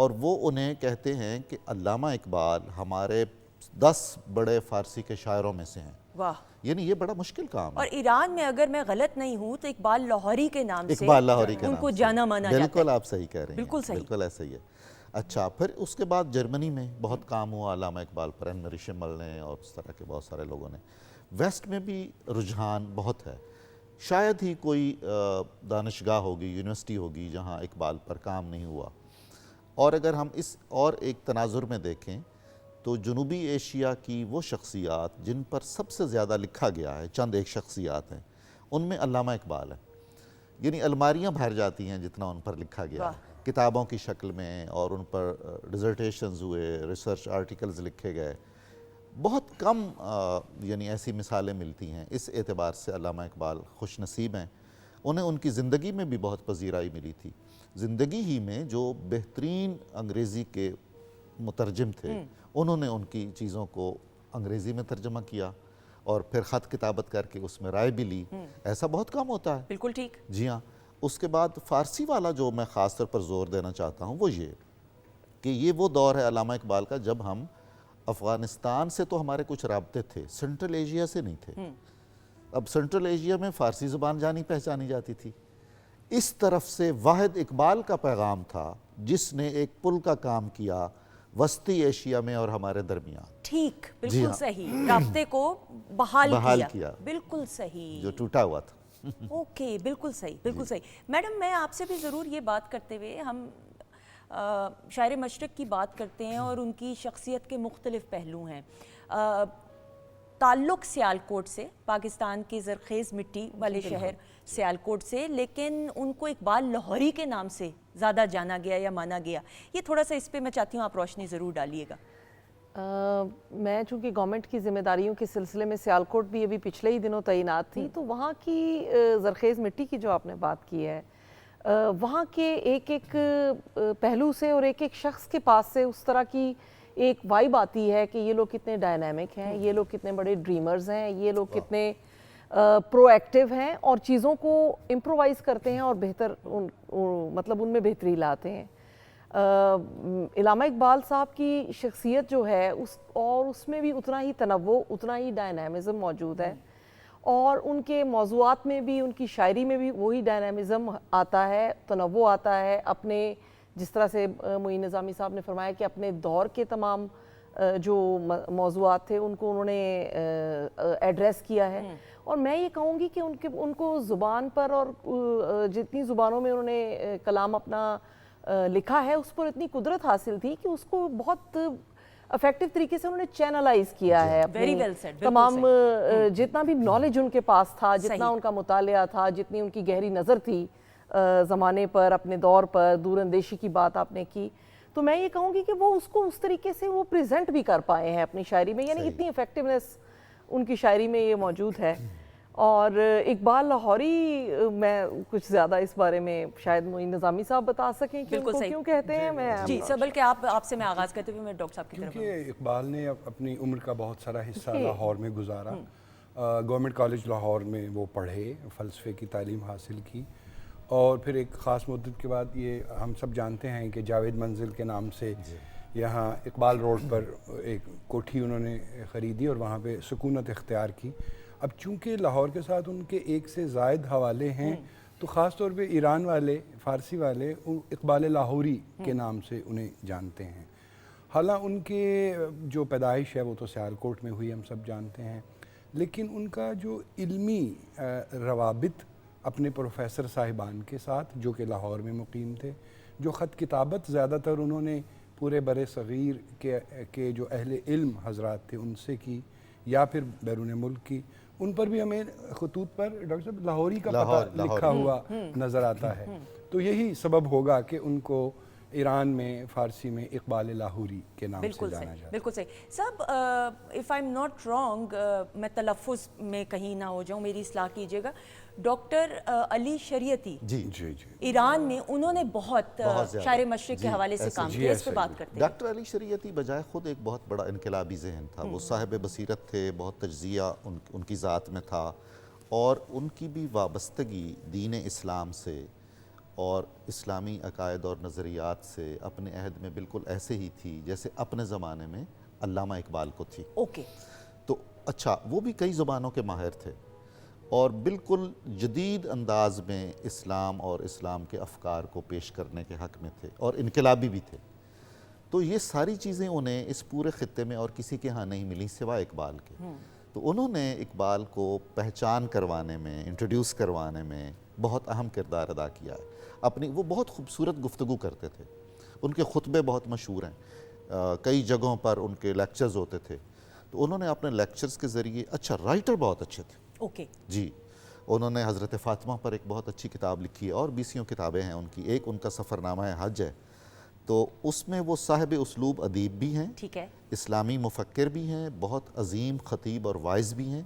اور وہ انہیں کہتے ہیں کہ علامہ اقبال ہمارے 10 بڑے فارسی کے شاعروں میں سے ہیں. واہ. یعنی یہ بڑا مشکل کام ہے. اور ایران میں اگر میں غلط نہیں ہوں تو اقبال لاہوری کے نام سے اقبال لاہوری کے ان نام کو سے جانا مانا جاتا ہے. بالکل آپ صحیح کہہ رہے ہیں. بالکل صحیح. بالکل ایسا ہی ہے. اچھا پھر اس کے بعد جرمنی میں بہت کام ہوا علامہ اقبال پر، ہنری شمل نے اور اس طرح کے بہت سارے لوگوں نے. ویسٹ میں بھی رجحان بہت ہے. شاید ہی کوئی دانشگاہ ہوگی، یونیورسٹی ہوگی جہاں اقبال پر کام نہیں ہوا. اور اگر ہم اس اور ایک تناظر میں دیکھیں تو جنوبی ایشیا کی وہ شخصیات جن پر سب سے زیادہ لکھا گیا ہے، چند ایک شخصیات ہیں، ان میں علامہ اقبال ہے. یعنی الماریاں بھر جاتی ہیں جتنا ان پر لکھا گیا ہے کتابوں کی شکل میں، اور ان پر ڈیزرٹیشنز ہوئے، ریسرچ آرٹیکلز لکھے گئے. بہت کم یعنی ایسی مثالیں ملتی ہیں. اس اعتبار سے علامہ اقبال خوش نصیب ہیں. انہیں ان کی زندگی میں بھی بہت پذیرائی ملی تھی. زندگی ہی میں جو بہترین انگریزی کے مترجم تھے انہوں نے ان کی چیزوں کو انگریزی میں ترجمہ کیا اور پھر خط کتابت کر کے اس میں رائے بھی لی. ایسا بہت کم ہوتا ہے. بالکل ٹھیک. جی ہاں. اس کے بعد فارسی والا جو میں خاص طور پر زور دینا چاہتا ہوں وہ یہ کہ یہ وہ دور ہے علامہ اقبال کا جب ہم افغانستان سے تو ہمارے کچھ رابطے تھے، سنٹرل ایشیا سے نہیں تھے. اب سنٹرل ایشیا میں فارسی زبان جانی پہچانی جاتی تھی. اس طرف سے واحد اقبال کا پیغام تھا جس نے ایک پل کا کام کیا وسطی ایشیا میں اور ہمارے درمیان. ٹھیک. بالکل صحیح. رابطے کو بحال کیا. بالکل صحیح. جو ٹوٹا ہوا تھا. اوکے. بالکل صحیح. بالکل صحیح. میڈم میں آپ سے بھی ضرور یہ بات کرتے ہوئے، ہم شاعر مشرق کی بات کرتے ہیں اور ان کی شخصیت کے مختلف پہلو ہیں. تعلق سیالکوٹ سے، پاکستان کے زرخیز مٹی والے شہر سیالکوٹ سے، لیکن ان کو اقبال لاہوری کے نام سے زیادہ جانا گیا یا مانا گیا. یہ تھوڑا سا اس پہ میں چاہتی ہوں آپ روشنی ضرور ڈالیے گا. میں چونکہ گورنمنٹ کی ذمہ داریوں کے سلسلے میں سیالکوٹ بھی ابھی پچھلے ہی دنوں تعینات تھی، تو وہاں کی زرخیز مٹی کی جو آپ نے بات کی ہے، وہاں کے ایک ایک پہلو سے اور ایک ایک شخص کے پاس سے اس طرح کی ایک وائب آتی ہے کہ یہ لوگ کتنے ڈائنامک ہیں، یہ لوگ کتنے بڑے ڈریمرز ہیں، یہ لوگ کتنے پرو ایکٹیو ہیں اور چیزوں کو امپرووائز کرتے ہیں اور بہتر مطلب ان میں بہتری لاتے ہیں. علامہ اقبال صاحب کی شخصیت جو ہے اس میں بھی اتنا ہی تنوع، اتنا ہی ڈائنامزم موجود ہے، اور ان کے موضوعات میں بھی، ان کی شاعری میں بھی وہی ڈائنامزم آتا ہے، تنوع آتا ہے. اپنے جس طرح سے معین نظامی صاحب نے فرمایا کہ اپنے دور کے تمام جو موضوعات تھے ان کو انہوں نے ایڈریس کیا ہے. اور میں یہ کہوں گی کہ ان کو زبان پر اور جتنی زبانوں میں انہوں نے کلام اپنا لکھا ہے اس پر اتنی قدرت حاصل تھی کہ اس کو بہت افیکٹو طریقے سے انہوں نے چینلائز کیا ہے. تمام جتنا بھی نالج ان کے پاس تھا، جتنا ان کا مطالعہ تھا، جتنی ان کی گہری نظر تھی زمانے پر، اپنے دور پر، دور اندیشی کی بات آپ نے کی، تو میں یہ کہوں گی کہ وہ اس کو اس طریقے سے وہ پریزنٹ بھی کر پائے ہیں اپنی شاعری میں. یعنی اتنی افیکٹونیس ان کی شاعری میں یہ موجود ہے. اور اقبال لاہوری میں کچھ زیادہ اس بارے میں شاید معین نظامی صاحب بتا سکیں کہ ان کو کیوں کہتے ہیں. میں جی سر، بلکہ آپ سے میں آغاز کرتے ہوئے میں ڈاکٹر صاحب کی طرف. کیونکہ اقبال نے اپنی عمر کا بہت سارا حصہ لاہور میں گزارا. گورنمنٹ کالج لاہور میں وہ پڑھے، فلسفے کی تعلیم حاصل کی، اور پھر ایک خاص مدت کے بعد یہ ہم سب جانتے ہیں کہ جاوید منزل کے نام سے یہاں اقبال روڈ پر ایک کوٹھی انہوں نے خریدی اور وہاں پہ سکونت اختیار کی. اب چونکہ لاہور کے ساتھ ان کے ایک سے زائد حوالے ہیں، تو خاص طور پہ ایران والے، فارسی والے اقبال لاہوری کے نام سے انہیں جانتے ہیں. حالانکہ ان کے جو پیدائش ہے وہ تو سیالکوٹ میں ہوئی، ہم سب جانتے ہیں، لیکن ان کا جو علمی روابط اپنے پروفیسر صاحبان کے ساتھ جو کہ لاہور میں مقیم تھے، جو خط کتابت زیادہ تر انہوں نے پورے بر صغیر کے جو اہل علم حضرات تھے ان سے کی یا پھر بیرون ملک کی، ان پر بھی ہمیں خطوط پر ڈاکٹر صاحب لاہوری کا پتہ لکھا ہوا نظر آتا ہے. تو یہی سبب ہوگا کہ ان کو ایران میں فارسی میں اقبال لاہوری کے نام سے جانا جاتا ہے. بالکل صحیح. صاحب if I am not wrong, میں تلفظ میں کہیں نہ ہو جاؤں، میری اصلاح کیجیے گا، ڈاکٹر علی شریعتی ایران میں انہوں نے بہت شاعر مشرق کے حوالے سے کام کیا. اس پہ بات کرتے ہیں. ڈاکٹر علی شریعتی بجائے خود ایک بہت بڑا انقلابی ذہن تھا. وہ صاحب بصیرت تھے، بہت تجزیہ ان کی ذات میں تھا، اور ان کی بھی وابستگی دین اسلام سے اور اسلامی عقائد اور نظریات سے اپنے عہد میں بالکل ایسے ہی تھی جیسے اپنے زمانے میں علامہ اقبال کو تھی. اوکے. تو اچھا وہ بھی کئی زبانوں کے ماہر تھے اور بالکل جدید انداز میں اسلام اور اسلام کے افکار کو پیش کرنے کے حق میں تھے اور انقلابی بھی تھے. تو یہ ساری چیزیں انہیں اس پورے خطے میں اور کسی کے ہاں نہیں ملی سوائے اقبال کے. تو انہوں نے اقبال کو پہچان کروانے میں، انٹروڈیوس کروانے میں بہت اہم کردار ادا کیا ہے. وہ بہت خوبصورت گفتگو کرتے تھے، ان کے خطبے بہت مشہور ہیں، کئی جگہوں پر ان کے لیکچرز ہوتے تھے. تو انہوں نے اپنے لیکچرز کے ذریعے، اچھا رائٹر بہت اچھے تھے. اوکے. جی انہوں نے حضرت فاطمہ پر ایک بہت اچھی کتاب لکھی ہے اور 20 کتابیں ہیں ان کی. ایک ان کا سفرنامہ حج ہے، تو اس میں وہ صاحب اسلوب ادیب بھی ہیں، ٹھیک ہے، اسلامی مفکر بھی ہیں، بہت عظیم خطیب اور وائز بھی ہیں،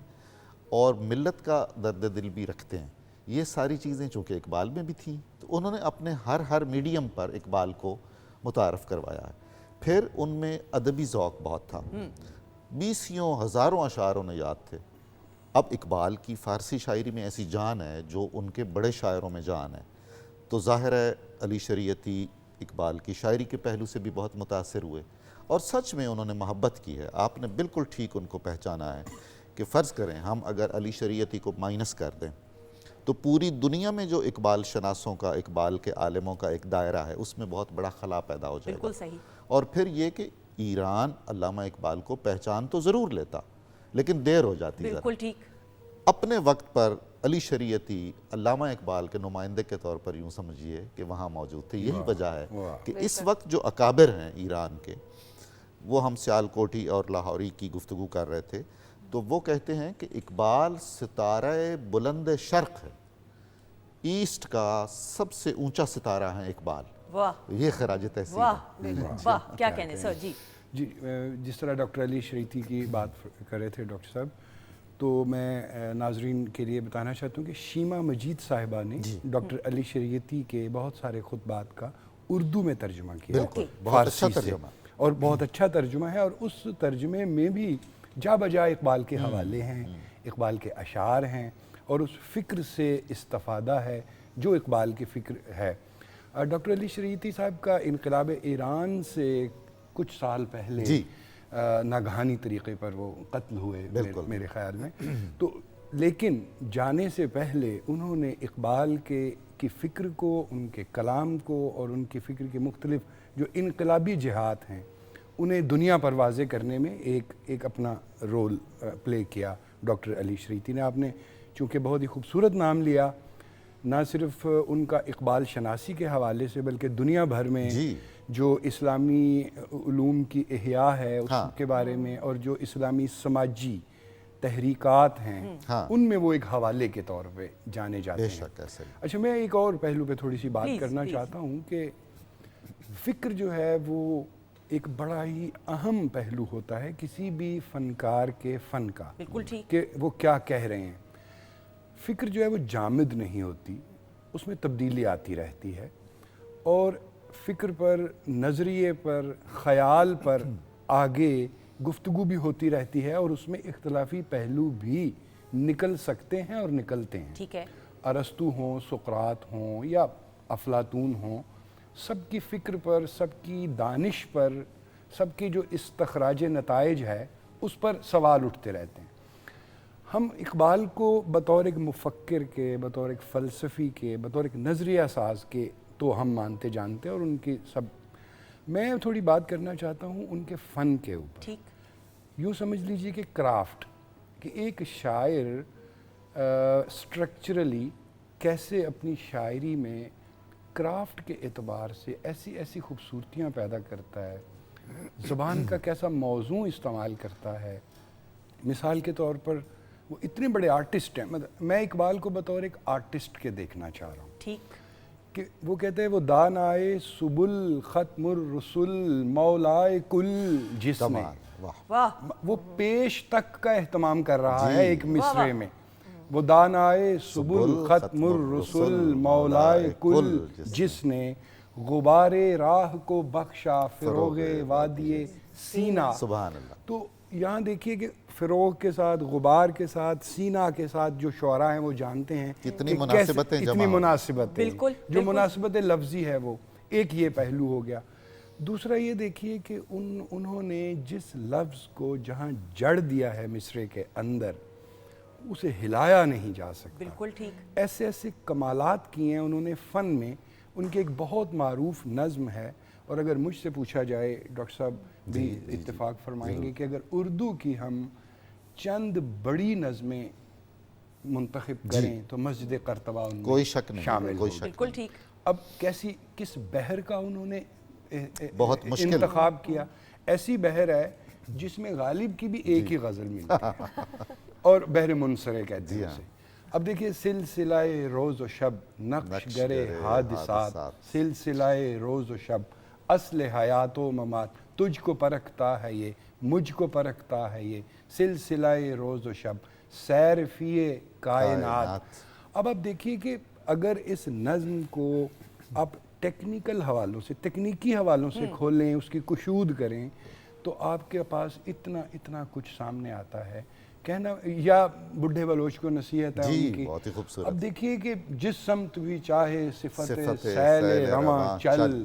اور ملت کا درد دل بھی رکھتے ہیں. یہ ساری چیزیں چونکہ اقبال میں بھی تھیں تو انہوں نے اپنے ہر میڈیم پر اقبال کو متعارف کروایا ہے. پھر ان میں ادبی ذوق بہت تھا، 20 ہزاروں اشعار انہیں یاد تھے. اب اقبال کی فارسی شاعری میں ایسی جان ہے جو ان کے بڑے شاعروں میں جان ہے. تو ظاہر ہے علی شریعتی اقبال کی شاعری کے پہلو سے بھی بہت متاثر ہوئے اور سچ میں انہوں نے محبت کی ہے. آپ نے بالکل ٹھیک ان کو پہچانا ہے کہ فرض کریں ہم اگر علی شریعتی کو مائنس کر دیں تو پوری دنیا میں جو اقبال شناسوں کا، اقبال کے عالموں کا ایک دائرہ ہے، اس میں بہت بڑا خلا پیدا ہو جائے گا. بالکل صحیح. اور پھر یہ کہ ایران علامہ اقبال کو پہچان تو ضرور لیتا لیکن دیر ہو جاتی. بالکل ٹھیک. اپنے وقت پر علی شریعتی علامہ اقبال کے نمائندے کے طور پر یوں سمجھیے کہ وہاں موجود تھے. یہی وجہ ہے کہ اس وقت جو اکابر ہیں ایران کے، وہ ہم سیالکوٹی اور لاہوری کی گفتگو کر رہے تھے، تو وہ کہتے ہیں کہ اقبال ستارہ بلند شرق ہے، ایسٹ کا سب سے اونچا ستارہ ہے اقبال. واہ، یہ خراج تحسین واہ ہے. واہ، کیا کہنے سر. جی جی، جس طرح ڈاکٹر علی شریعتی کی بات کر رہے تھے ڈاکٹر صاحب، تو میں ناظرین کے لیے بتانا چاہتا ہوں کہ شیما مجید صاحبہ نے ڈاکٹر علی شریعتی کے بہت سارے خطبات کا اردو میں ترجمہ کیا. بالکل، بہت اچھا ترجمہ اور بہت اچھا ترجمہ ہے، اور اس ترجمے میں بھی جا بجا اقبال کے حوالے ہیں، اقبال کے اشعار ہیں، اور اس فکر سے استفادہ ہے جو اقبال کی فکر ہے. ڈاکٹر علی شریعتی صاحب کا انقلاب ایران سے کچھ سال پہلے ناگہانی طریقے پر وہ قتل ہوئے میرے خیال میں. تو لیکن جانے سے پہلے انہوں نے اقبال کی فکر کو، ان کے کلام کو اور ان کی فکر کے مختلف جو انقلابی جہات ہیں انہیں دنیا پر واضح کرنے میں ایک اپنا رول پلے کیا ڈاکٹر علی شریعتی نے. آپ نے چونکہ بہت ہی خوبصورت نام لیا، نہ صرف ان کا اقبال شناسی کے حوالے سے بلکہ دنیا بھر میں جو اسلامی علوم کی احیاء ہے اس کے بارے میں، اور جو اسلامی سماجی تحریکات ہیں ان میں وہ ایک حوالے کے طور پہ جانے جاتے ہیں. اچھا، میں ایک اور پہلو پہ تھوڑی سی بات کرنا چاہتا ہوں کہ فکر جو ہے وہ ایک بڑا ہی اہم پہلو ہوتا ہے کسی بھی فنکار کے فن کا. بالکل ٹھیک. کہ وہ کیا کہہ رہے ہیں. فکر جو ہے وہ جامد نہیں ہوتی، اس میں تبدیلی آتی رہتی ہے، اور فکر پر، نظریے پر، خیال پر آگے گفتگو بھی ہوتی رہتی ہے، اور اس میں اختلافی پہلو بھی نکل سکتے ہیں اور نکلتے ہیں. ٹھیک ہے. ارسطو ہوں، سقراط ہوں یا افلاطون ہوں، سب کی فکر پر، سب کی دانش پر، سب کی جو استخراج نتائج ہے اس پر سوال اٹھتے رہتے ہیں. ہم اقبال کو بطور ایک مفکر کے، بطور ایک فلسفی کے، بطور ایک نظریہ ساز کے تو ہم مانتے جانتے، اور ان کی سب. میں تھوڑی بات کرنا چاہتا ہوں ان کے فن کے اوپر. ٹھیک. یوں سمجھ لیجئے کہ کرافٹ، کہ ایک شاعر سٹرکچرلی کیسے اپنی شاعری میں کرافٹ کے اعتبار سے ایسی خوبصورتیاں پیدا کرتا ہے، زبان کا کیسا موضوع استعمال کرتا ہے. مثال کے طور پر وہ اتنے بڑے آرٹسٹ ہیں، میں اقبال کو بطور ایک آرٹسٹ کے دیکھنا چاہ رہا ہوں. ٹھیک. کہ وہ کہتے ہیں وہ دانائے سبل ختم الرسل مولائے کل جسم، وہ پیش تک کا اہتمام کر رہا ہے ایک مصرے میں. وہ دانائے سبل ختم الرسل مولائے کل جس نے غبار راہ کو بخشا فروغ وادی سینہ. سبحان اللہ. تو یہاں دیکھیے کہ فروغ کے ساتھ، غبار کے ساتھ، سینا کے ساتھ جو شعراء ہیں وہ جانتے ہیں کتنی کہ مناسبتیں کیسے جمع اتنی ہو. مناسبتیں، بالکل، جو بالکل. مناسبت لفظی ہے وہ ایک یہ پہلو ہو گیا. دوسرا یہ دیکھیے کہ انہوں نے جس لفظ کو جہاں جڑ دیا ہے مصرعے کے اندر اسے ہلایا نہیں جا سکتا. بالکل ٹھیک. ایسے ایسے کمالات کیے ہیں انہوں نے فن میں. ان کی ایک بہت معروف نظم ہے، اور اگر مجھ سے پوچھا جائے ڈاکٹر صاحب بھی اتفاق فرمائیں گے کہ اگر اردو کی ہم چند بڑی نظمیں منتخب کریں تو مسجد قرطبہ ان میں کوئی شک نہیں، شامل کوئی ہوگی. شک بالکل ٹھیک. اب کس بحر کا انہوں نے بہت مشکل انتخاب کیا؟ ایسی بحر ہے جس میں غالب کی بھی ایک ہی غزل ملتی ہے اور بحر منصرے کہتے ہیں اسے. اب دیکھیے سلسلہ روز و شب نقش گرے حادثات، سلسلہ روز و شب اصل حیات و ممات، تجھ کو پرکھتا ہے یہ مجھ کو پرکھتا ہے یہ، سلسلہ روز و شب سیر فی کائنات. اب آپ دیکھیے کہ اگر اس نظم کو آپ ٹیکنیکل حوالوں سے، تکنیکی حوالوں سے کھولیں، اس کی کشود کریں، تو آپ کے پاس اتنا کچھ سامنے آتا ہے. کہنا یا بڈھے بلوچ کو نصیحت ہے ان کی. بہت ہی خوبصورت. اب دیکھیے کہ جس سمت بھی چاہے صفت سیل رواں چل،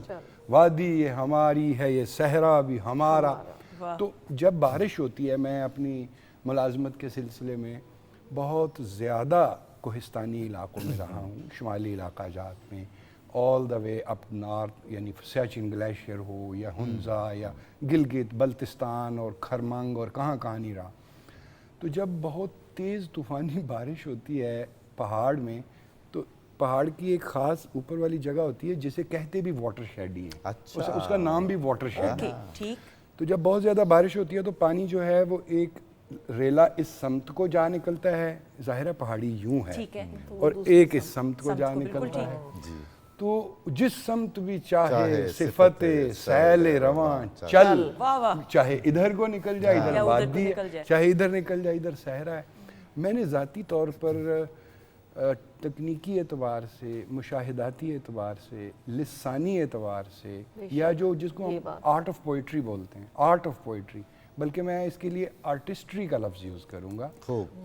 وادی یہ ہماری ہے یہ صحرا بھی ہمارا. تو جب بارش ہوتی ہے، میں اپنی ملازمت کے سلسلے میں بہت زیادہ کوہستانی علاقوں میں رہا ہوں، شمالی علاقہ جات میں، آل دا وے اپ نارتھ، یعنی سیاچن گلیشیئر ہو یا ہنزا یا گلگت بلتستان اور کھرمنگ اور کہاں نہیں رہا. تو جب بہت تیز طوفانی بارش ہوتی ہے پہاڑ میں، تو پہاڑ کی ایک خاص اوپر والی جگہ ہوتی ہے جسے کہتے بھی واٹر شیڈ ہی ہے. اس کا نام بھی واٹر شیڈ ہے. تو جب بہت زیادہ بارش ہوتی ہے تو پانی جو ہے وہ ایک ریلا اس سمت کو جا نکلتا ہے، ظاہرہ پہاڑی یوں ہے، اور ایک اس سمت کو جا نکلتا ہے. تو جس سمت بھی چاہے صفت سیل رواں چل، چاہے ادھر کو نکل جائے ادھر وادی ہے، چاہے ادھر نکل جائے ادھر صحرا ہے. میں نے ذاتی طور پر تکنیکی اعتبار سے، مشاہداتی اعتبار سے، لسانی اعتبار سے، یا جس کو ہم آرٹ آف پوئٹری بولتے ہیں، آرٹ آف پوئٹری، بلکہ میں اس کے لیے آرٹسٹری کا لفظ یوز کروں گا.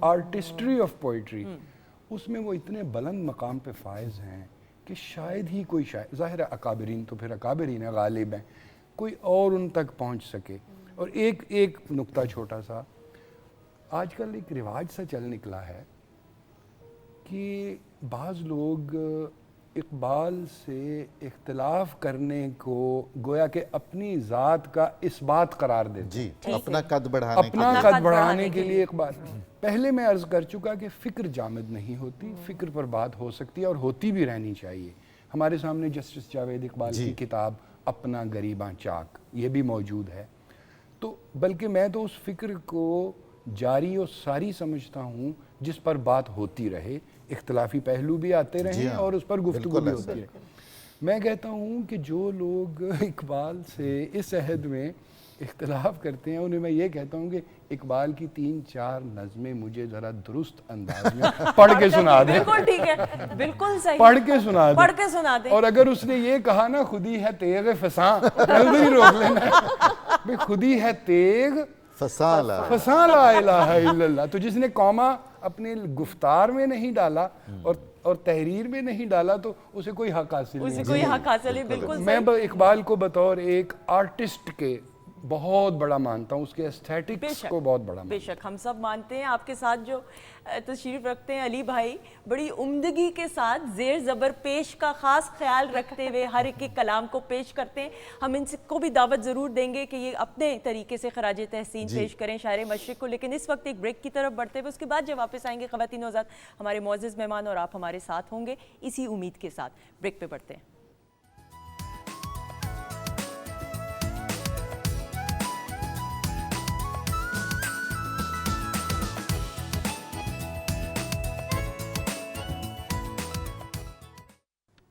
آرٹسٹری آف پوئٹری، اس میں وہ اتنے بلند مقام پہ فائز ہیں کہ شاید ہی کوئی ظاہر ہے اکابرین تو پھر اکابرین غالب ہیں، کوئی اور ان تک پہنچ سکے. اور ایک نقطہ چھوٹا سا، آج کل ایک رواج سا چل نکلا ہے کہ بعض لوگ اقبال سے اختلاف کرنے کو گویا کہ اپنی ذات کا اثبات قرار دیتے ہیں. جی، اپنا قد بڑھانے کے لیے اقبال. پہلے میں عرض کر چکا کہ فکر جامد نہیں ہوتی، فکر پر بات ہو سکتی ہے اور ہوتی بھی رہنی چاہیے. ہمارے سامنے جسٹس جاوید اقبال کی کتاب اپنا غریباں چاک یہ بھی موجود ہے. تو بلکہ میں تو اس فکر کو جاری اور ساری سمجھتا ہوں جس پر بات ہوتی رہے، اختلافی پہلو بھی آتے رہیں اور اس پر گفتگو بھی ہوتی رہے. میں کہتا ہوں کہ جو لوگ اقبال سے اس عہد میں اختلاف کرتے ہیں انہیں میں یہ کہتا ہوں کہ اقبال کی 3-4 نظمیں مجھے ذرا درست انداز میں پڑھ کے سنا دیں. بالکل ٹھیک ہے، بالکل صحیح، پڑھ کے سنا دیں. اور اگر اس نے یہ کہا نا خودی ہے تیغ فساں، ادھر ہی روک لینا. خودی ہے تیغ فساں لا الہ الا اللہ. تو جس نے قوما اپنے گفتار میں نہیں ڈالا اور تحریر میں نہیں ڈالا تو اسے کوئی حق حاصل نہیں. بالکل میں اقبال کو بطور ایک آرٹسٹ کے بہت بڑا مانتا ہوں، اس کے ایسٹھیٹکس کو بہت بڑا مانتا ہوں. بے شک ہم سب مانتے ہیں. آپ کے ساتھ جو تشریف رکھتے ہیں علی بھائی بڑی عمدگی کے ساتھ زیر زبر پیش کا خاص خیال رکھتے ہوئے ہر ایک کلام کو پیش کرتے ہیں. ہم ان کو بھی دعوت ضرور دیں گے کہ یہ اپنے طریقے سے خراج تحسین پیش کریں شاعر مشرق کو. لیکن اس وقت ایک بریک کی طرف بڑھتے ہوئے اس کے بعد جب واپس آئیں گے خواتین و حضرات ہمارے معزز مہمان اور آپ ہمارے ساتھ ہوں گے اسی امید کے ساتھ. بریک پہ بڑھتے ہیں.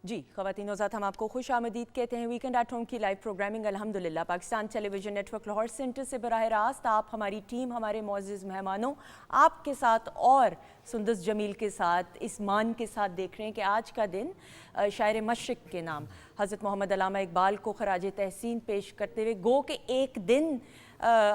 جی خواتین و حضرات ہم آپ کو خوش آمدید کہتے ہیں. ویکنڈ ایٹ ہوم کی لائیو پروگرامنگ الحمدللہ Pakistan television network Lahore centre سے براہ راست آپ ہماری ٹیم ہمارے معزز مہمانوں آپ کے ساتھ اور سندس جمیل کے ساتھ اس مان کے ساتھ دیکھ رہے ہیں کہ آج کا دن شاعر مشرق کے نام حضرت محمد علامہ اقبال کو خراج تحسین پیش کرتے ہوئے گو کہ ایک دن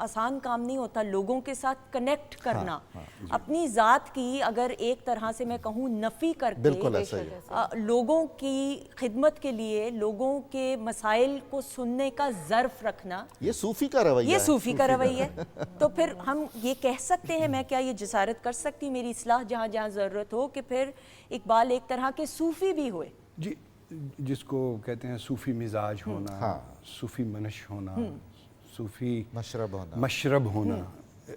آسان کام نہیں ہوتا لوگوں کے ساتھ کنیکٹ کرنا. اپنی ذات کی اگر ایک طرح سے میں کہوں نفی کر بالکل کے ایسا ہی ہے. لوگوں کی خدمت کے لیے لوگوں کے مسائل کو سننے کا ظرف رکھنا, یہ صوفی کا رویہ ہے. یہ صوفی کا رویہ ہے. تو پھر ہم یہ کہہ سکتے ہیں, میں کیا یہ جسارت کر سکتی میری اصلاح جہاں جہاں ضرورت ہو, کہ پھر اقبال ایک طرح کے صوفی بھی ہوئے. جی, جس کو کہتے ہیں صوفی مزاج ہونا, صوفی منش ہونا, صوفی مشرب ہونا,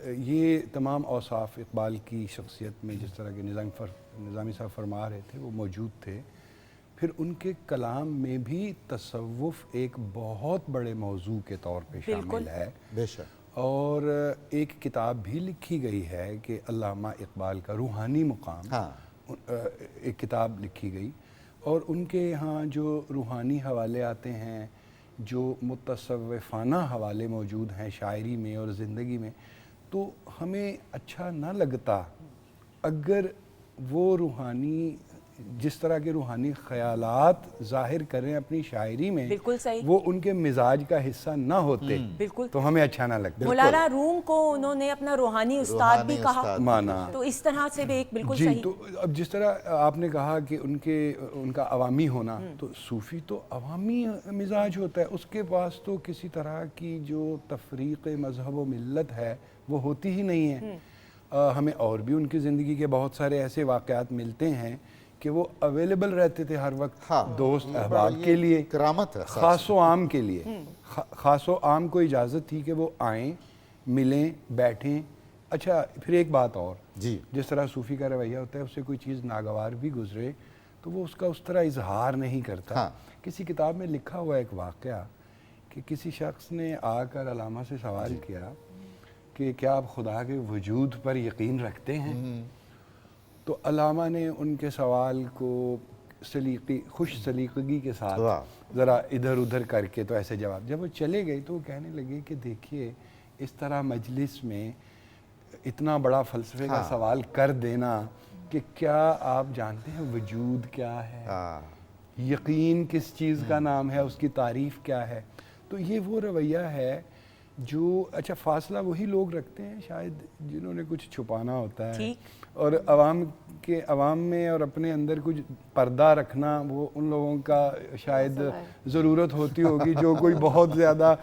یہ تمام اوصاف اقبال کی شخصیت میں جس طرح کے نظامی صاحب فرما رہے تھے وہ موجود تھے. پھر ان کے کلام میں بھی تصوف ایک بہت بڑے موضوع کے طور پہ شامل ہے. بے شک. اور ایک کتاب بھی لکھی گئی ہے کہ علامہ اقبال کا روحانی مقام, ایک کتاب لکھی گئی, اور ان کے یہاں جو روحانی حوالے آتے ہیں, جو متصوفانہ حوالے موجود ہیں شاعری میں اور زندگی میں, تو ہمیں اچھا نہ لگتا اگر وہ روحانی جس طرح کے روحانی خیالات ظاہر کریں اپنی شاعری میں, بالکل صحیح, وہ ان کے مزاج کا حصہ نہ ہوتے, بالکل, تو ہمیں اچھا نہ لگتا. مولانا روم کو انہوں نے اپنا روحانی استاد بھی کہا, مانا, تو اس طرح سے بھی ایک بالکل جی. صحیح. تو اب جس طرح آپ نے کہا کہ ان کا عوامی ہونا, تو صوفی تو عوامی مزاج ہوتا ہے, اس کے پاس تو کسی طرح کی جو تفریق مذہب و ملت ہے وہ ہوتی ہی نہیں ہے. ہمیں اور بھی ان کی زندگی کے بہت سارے ایسے واقعات ملتے ہیں کہ وہ اویلیبل رہتے تھے ہر وقت, دوست احباب کے لیے, کرامت ہے, خاص و عام کے لیے. خاص و عام کو اجازت تھی کہ وہ آئیں, ملیں, بیٹھیں. اچھا, پھر ایک بات اور, جی, جس طرح صوفی کا رویہ ہوتا ہے, اس سے کوئی چیز ناگوار بھی گزرے تو وہ اس کا اس طرح اظہار نہیں کرتا. کسی کتاب میں لکھا ہوا ایک واقعہ کہ کسی شخص نے آ کر علامہ سے سوال کیا کہ کیا آپ خدا کے وجود پر یقین رکھتے ہیں؟ تو علامہ نے ان کے سوال کو خوش سلیقگی کے ساتھ ذرا ادھر ادھر کر کے تو ایسے جواب, جب وہ چلے گئے تو وہ کہنے لگے کہ دیکھیے اس طرح مجلس میں اتنا بڑا فلسفے کا سوال کر دینا کہ کیا آپ جانتے ہیں وجود کیا ہے, یقین کس چیز کا نام ہے, اس کی تعریف کیا ہے. تو یہ وہ رویہ ہے جو, اچھا فاصلہ وہی لوگ رکھتے ہیں شاید جنہوں نے کچھ چھپانا ہوتا ہے, اور عوام میں اور اپنے اندر کچھ پردہ رکھنا وہ ان لوگوں کا شاید ضرورت ہوتی ہوگی جو کوئی بہت زیادہ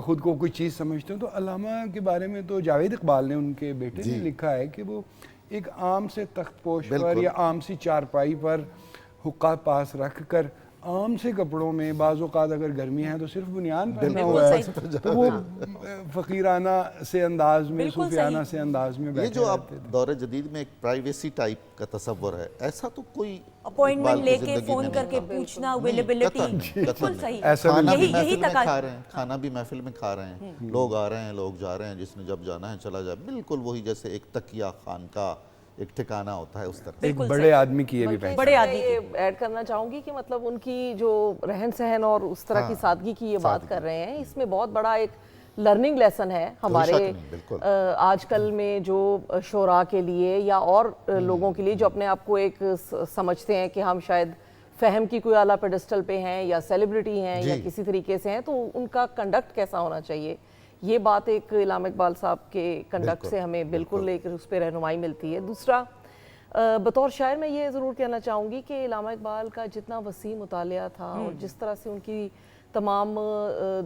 خود کو کوئی چیز سمجھتے ہیں. تو علامہ کے بارے میں تو جاوید اقبال نے, ان کے بیٹے نے لکھا ہے کہ وہ ایک عام سے تخت پوش پر یا عام سی چارپائی پر حقہ پاس رکھ کر عام سے کپڑوں میں, بعض اوقات اگر گرمی ہے تو صرف بنیان پہنا ہوا ہے, تو وہ فقیرانہ سے انداز میں, صوفیانہ سے انداز میں بیٹھے. یہ جو اب دور جدید میں ایک پرائیویسی ٹائپ کا تصور ہے, ایسا تو کوئی اپوائنٹمنٹ لے کے فون کر کے پوچھنا, اویلیبلٹی, بالکل صحیح. کھانا بھی محفل میں کھا رہے ہیں, لوگ آ رہے ہیں, لوگ جا رہے ہیں, جس نے جب جانا ہے چلا جائے, بالکل وہی جیسے ایک تکیہ خان کا ایک ٹھکانہ ہوتا ہے اس طرح. ایک بڑے آدمی کی یہ بھی پہچان. بڑے آدمی یہ ایڈ کرنا چاہوں گی کہ مطلب ان کی جو رہن سہن اور اس طرح کی سادگی کی یہ بات کر رہے ہیں, اس میں بہت بڑا ایک لرننگ لیسن ہے ہمارے آج کل میں جو شعراء کے لیے یا اور لوگوں کے لیے جو اپنے آپ کو ایک سمجھتے ہیں کہ ہم شاید فہم کی کوئی اعلیٰ پیڈسٹل پہ ہیں یا سیلیبریٹی ہیں یا کسی طریقے سے ہیں, تو ان کا کنڈکٹ کیسا ہونا چاہیے. یہ بات ایک علامہ اقبال صاحب کے کنڈکٹ سے ہمیں بالکل ایک اس پہ رہنمائی ملتی ہے. دوسرا, بطور شاعر میں یہ ضرور کہنا چاہوں گی کہ علامہ اقبال کا جتنا وسیع مطالعہ تھا اور جس طرح سے ان کی تمام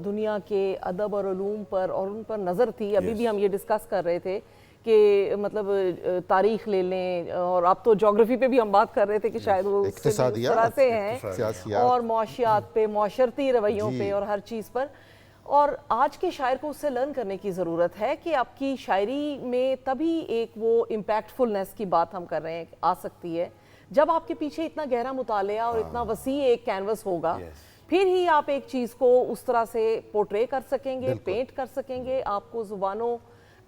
دنیا کے ادب اور علوم پر اور ان پر نظر تھی, ابھی بھی ہم یہ ڈسکس کر رہے تھے کہ مطلب تاریخ لے لیں, اور اب تو جغرافی پہ بھی ہم بات کر رہے تھے کہ شاید وہ اس طرح سے ہیں, اور معاشیات پہ, معاشرتی رویوں پہ اور ہر چیز پر. اور آج کے شاعر کو اس سے لرن کرنے کی ضرورت ہے کہ آپ کی شاعری میں تبھی ایک وہ امپیکٹ فلنس کی بات ہم کر رہے ہیں آ سکتی ہے جب آپ کے پیچھے اتنا گہرا مطالعہ اور اتنا وسیع ایک کینوس ہوگا, پھر ہی آپ ایک چیز کو اس طرح سے پورٹرے کر سکیں گے, پینٹ کر سکیں گے. آپ کو زبان و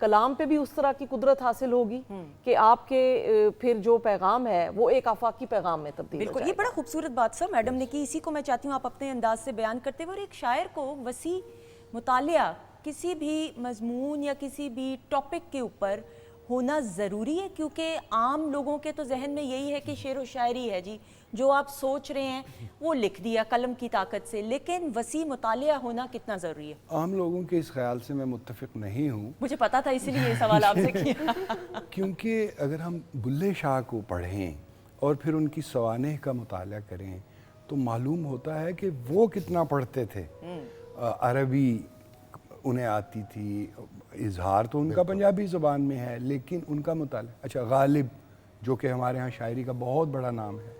کلام پہ بھی اس طرح کی قدرت حاصل ہوگی کہ آپ کے پھر جو پیغام ہے وہ ایک آفاقی پیغام میں تبدیل ہو جائے. بالکل, یہ بڑا خوبصورت بات سر میڈم نے کی, اسی کو میں چاہتی ہوں آپ اپنے انداز سے بیان کرتے ہوئے. اور ایک شاعر کو وسیع مطالعہ کسی بھی مضمون یا کسی بھی ٹاپک کے اوپر ہونا ضروری ہے؟ کیونکہ عام لوگوں کے تو ذہن میں یہی ہے کہ شعر و شاعری ہے جی، جو آپ سوچ رہے ہیں وہ لکھ دیا قلم کی طاقت سے، لیکن وسیع مطالعہ ہونا کتنا ضروری ہے؟ عام لوگوں کے اس خیال سے میں متفق نہیں ہوں، مجھے پتا تھا اسی لیے یہ سوال آپ سے کیا۔ کیونکہ اگر ہم بلے شاہ کو پڑھیں اور پھر ان کی سوانح کا مطالعہ کریں تو معلوم ہوتا ہے کہ وہ کتنا پڑھتے تھے۔ عربی انہیں آتی تھی، اظہار تو ان کا پنجابی زبان میں ہے، لیکن ان کا مطالعہ، اچھا غالب جو کہ ہمارے ہاں شاعری کا بہت بڑا نام ہے،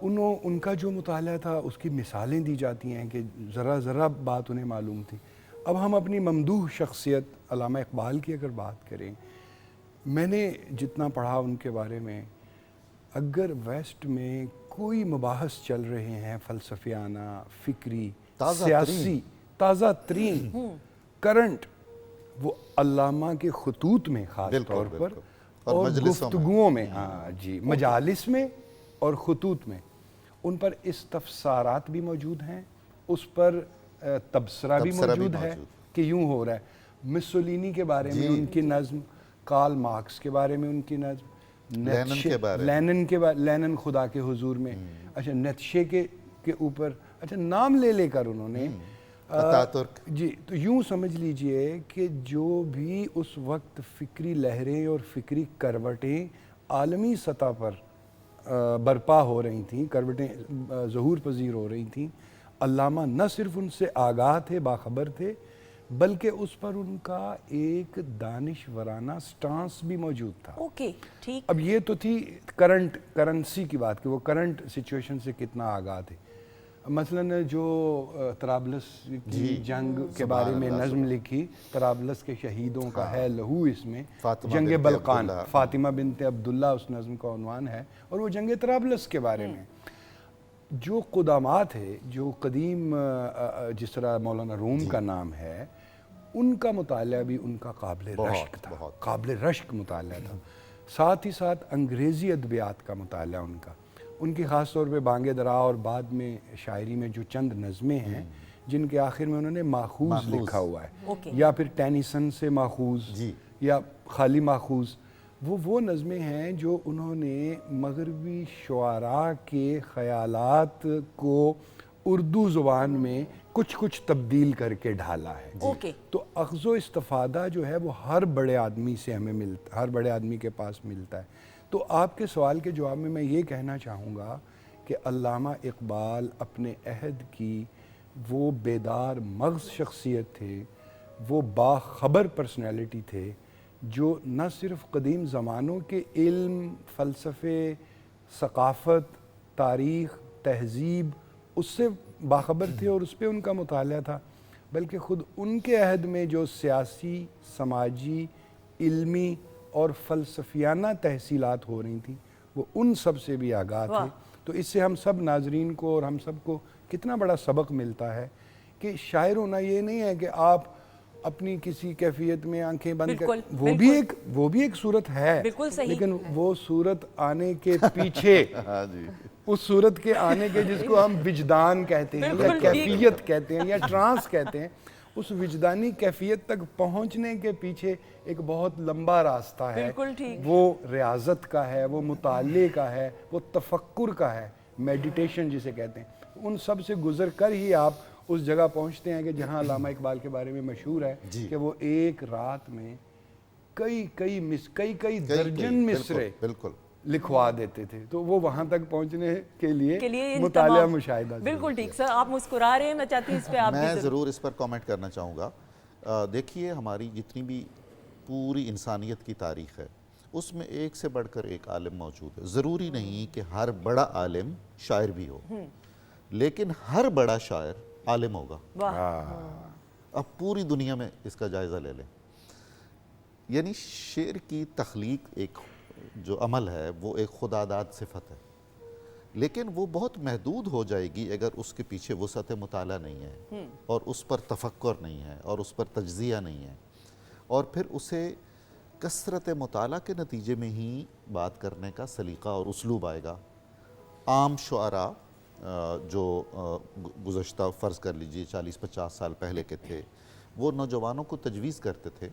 ان کا جو مطالعہ تھا اس کی مثالیں دی جاتی ہیں کہ ذرا ذرا بات انہیں معلوم تھی۔ اب ہم اپنی ممدوح شخصیت علامہ اقبال کی اگر بات کریں، میں نے جتنا پڑھا ان کے بارے میں، اگر ویسٹ میں کوئی مباحث چل رہے ہیں فلسفیانہ، فکری، سیاسی، تازہ ترین، کرنٹ، وہ علامہ کے خطوط میں خاص طور پر اور گفتگوؤں میں، ہاں جی، مجالس میں اور خطوط میں، ان پر استفسارات بھی موجود ہیں، اس پر تبصرہ بھی موجود ہے کہ یوں ہو رہا ہے۔ مسولینی کے بارے میں ان کی نظم، کارل مارکس کے بارے میں ان کی نظم، لینن خدا کے حضور میں، اچھا نیتشے کے اوپر، اچھا نام لے لے کر انہوں نے جی، تو یوں سمجھ لیجئے کہ جو بھی اس وقت فکری لہریں اور فکری کروٹیں عالمی سطح پر برپا ہو رہی تھیں، کروٹیں ظہور پذیر ہو رہی تھیں، علامہ نہ صرف ان سے آگاہ تھے، باخبر تھے، بلکہ اس پر ان کا ایک دانشورانہ سٹانس بھی موجود تھا۔ اوکے، ٹھیک۔ اب یہ تو تھی کرنسی کی بات کہ وہ کرنٹ سچویشن سے کتنا آگاہ تھے۔ مثلاً جو طرابلس کی جنگ کے بارے میں نظم لکھی، طرابلس کے شہیدوں کا ہے لہو اس میں، جنگ بلقان، فاطمہ بنت عبداللہ اس نظم کا عنوان ہے، اور وہ جنگ طرابلس کے بارے میں۔ جو قدامات ہے، جو قدیم، جس طرح مولانا روم کا نام ہے، ان کا مطالعہ بھی ان کا قابل رشک تھا، قابل رشک مطالعہ تھا۔ ساتھ ہی ساتھ انگریزی ادبیات کا مطالعہ ان کی خاص طور پہ بانگ درا اور بعد میں شاعری میں جو چند نظمیں ہیں جن کے آخر میں انہوں نے ماخوذ لکھا ہوا ہے، یا پھر ٹینیسن سے ماخوذ یا خالی ماخوذ، وہ نظمیں ہیں جو انہوں نے مغربی شعراء کے خیالات کو اردو زبان میں کچھ تبدیل کر کے ڈھالا ہے۔ تو اخذ و استفادہ جو ہے وہ ہر بڑے آدمی سے ہمیں ملتا، ہر بڑے آدمی کے پاس ملتا ہے۔ تو آپ کے سوال کے جواب میں یہ کہنا چاہوں گا کہ علامہ اقبال اپنے عہد کی وہ بیدار مغز شخصیت تھے، وہ باخبر پرسنالٹی تھے، جو نہ صرف قدیم زمانوں کے علم، فلسفے، ثقافت، تاریخ، تہذیب اس سے باخبر تھے اور اس پہ ان کا مطالعہ تھا، بلکہ خود ان کے عہد میں جو سیاسی، سماجی، علمی اور فلسفیانہ تحصیلات ہو رہی تھیں وہ ان سب سے بھی آگاہ تھے۔ تو اس سے ہم سب ناظرین کو اور ہم سب کو کتنا بڑا سبق ملتا ہے کہ شاعر ہونا یہ نہیں ہے کہ آپ اپنی کسی کیفیت میں آنکھیں بند کر، وہ بھی ایک صورت ہے، لیکن وہ صورت آنے کے پیچھے، اس صورت کے آنے کے جس کو ہم وجدان کہتے ہیں یا کیفیت کہتے ہیں یا ٹرانس کہتے ہیں، اس وجدانی کیفیت تک پہنچنے کے پیچھے ایک بہت لمبا راستہ ہے، وہ ریاضت کا ہے، وہ مطالعے کا ہے، وہ تفکر کا ہے، میڈیٹیشن جسے کہتے ہیں۔ ان سب سے گزر کر ہی آپ اس جگہ پہنچتے ہیں کہ جہاں علامہ اقبال کے بارے میں مشہور ہے کہ وہ ایک رات میں کئی درجن مصرے لکھوا دیتے تھے۔ تو وہ وہاں تک پہنچنے کے لیے مطالعہ مشاہدہ۔ بالکل ٹھیک سر، آپ مسکرا رہے ہیں، میں چاہتی ہوں اس پہ آپ میں ضرور اس پر کامنٹ کرنا چاہوں گا۔ دیکھیے ہماری جتنی بھی پوری انسانیت کی تاریخ ہے اس میں ایک سے بڑھ کر ایک عالم موجود ہے۔ ضروری نہیں کہ ہر بڑا عالم شاعر بھی ہو، لیکن ہر بڑا شاعر عالم ہوگا۔ اب پوری دنیا میں اس کا جائزہ لے لیں، یعنی شعر کی تخلیق ایک جو عمل ہے وہ ایک خداداد صفت ہے، لیکن وہ بہت محدود ہو جائے گی اگر اس کے پیچھے وسعت مطالعہ نہیں ہے اور اس پر تفکر نہیں ہے اور اس پر تجزیہ نہیں ہے، اور پھر اسے کثرت مطالعہ کے نتیجے میں ہی بات کرنے کا سلیقہ اور اسلوب آئے گا۔ عام شعراء جو گزشتہ فرض کر لیجئے 40-50 سال پہلے کے تھے، وہ نوجوانوں کو تجویز کرتے تھے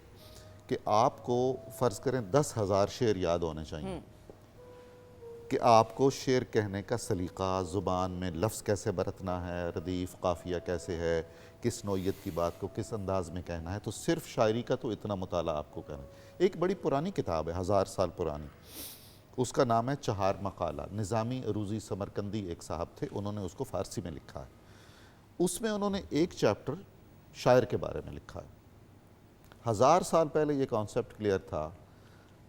کہ آپ کو فرض کریں 10,000 شعر یاد ہونے چاہیے کہ آپ کو شعر کہنے کا سلیقہ، زبان میں لفظ کیسے برتنا ہے، ردیف قافیہ کیسے ہے، کس نوعیت کی بات کو کس انداز میں کہنا ہے. تو صرف شاعری کا تو اتنا مطالعہ آپ کو کرنا ہے. ایک بڑی پرانی کتاب ہے، 1000 سال پرانی، اس کا نام ہے چہار مقالہ. نظامی عروضی سمرقندی ایک صاحب تھے، انہوں نے اس کو فارسی میں لکھا ہے. اس میں انہوں نے ایک چیپٹر شاعر کے بارے میں لکھا ہے. 1000 سال پہلے یہ کانسیپٹ کلیئر تھا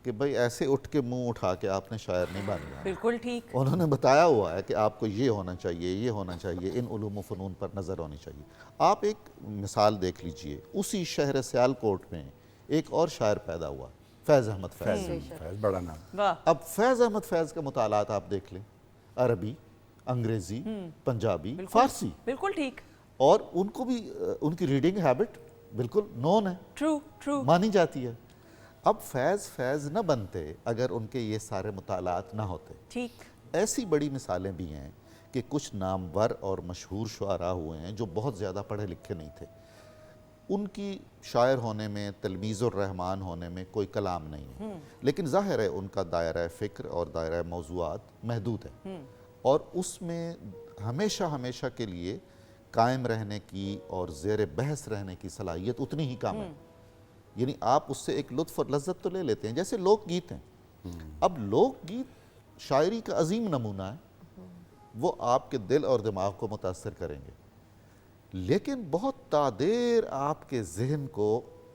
کہ بھئی ایسے اٹھ کے منہ اٹھا کے آپ نے شاعر نہیں بننا. بالکل ٹھیک. انہوں نے بتایا ہوا ہے کہ آپ کو یہ ہونا چاہیے، یہ ہونا چاہیے، ان علوم و فنون پر نظر ہونی چاہیے. آپ ایک مثال دیکھ لیجئے، اسی شہر سیالکوٹ میں ایک اور شاعر پیدا ہوا، فیض احمد فیض. فیض بڑا نام. واہ. اب فیض احمد فیض کا مطالعات آپ دیکھ لیں، عربی، انگریزی، پنجابی، فارسی، بالکل ٹھیک. اور ان کو بھی ان کی ریڈنگ ہیبٹ بالکل نون ہے، ٹرو. مانی جاتی ہے. اب فیض نہ بنتے اگر ان کے یہ سارے مطالعات نہ ہوتے. ٹھیک. ایسی بڑی مثالیں بھی ہیں کہ کچھ نامور اور مشہور شعراء ہوئے ہیں جو بہت زیادہ پڑھے لکھے نہیں تھے. ان کی شاعر ہونے میں، تلمیذ الرحمن ہونے میں کوئی کلام نہیں ہے، لیکن ظاہر ہے ان کا دائرہ فکر اور دائرہ موضوعات محدود ہے، اور اس میں ہمیشہ کے لیے قائم رہنے کی اور زیر بحث رہنے کی صلاحیت اتنی ہی کم ہے. یعنی آپ اس سے ایک لطف اور لذت تو لے لیتے ہیں، جیسے لوک گیت ہیں. اب لوک گیت شاعری کا عظیم نمونہ ہے، وہ آپ کے دل اور دماغ کو متاثر کریں گے، لیکن بہت تادیر آپ کے ذہن کو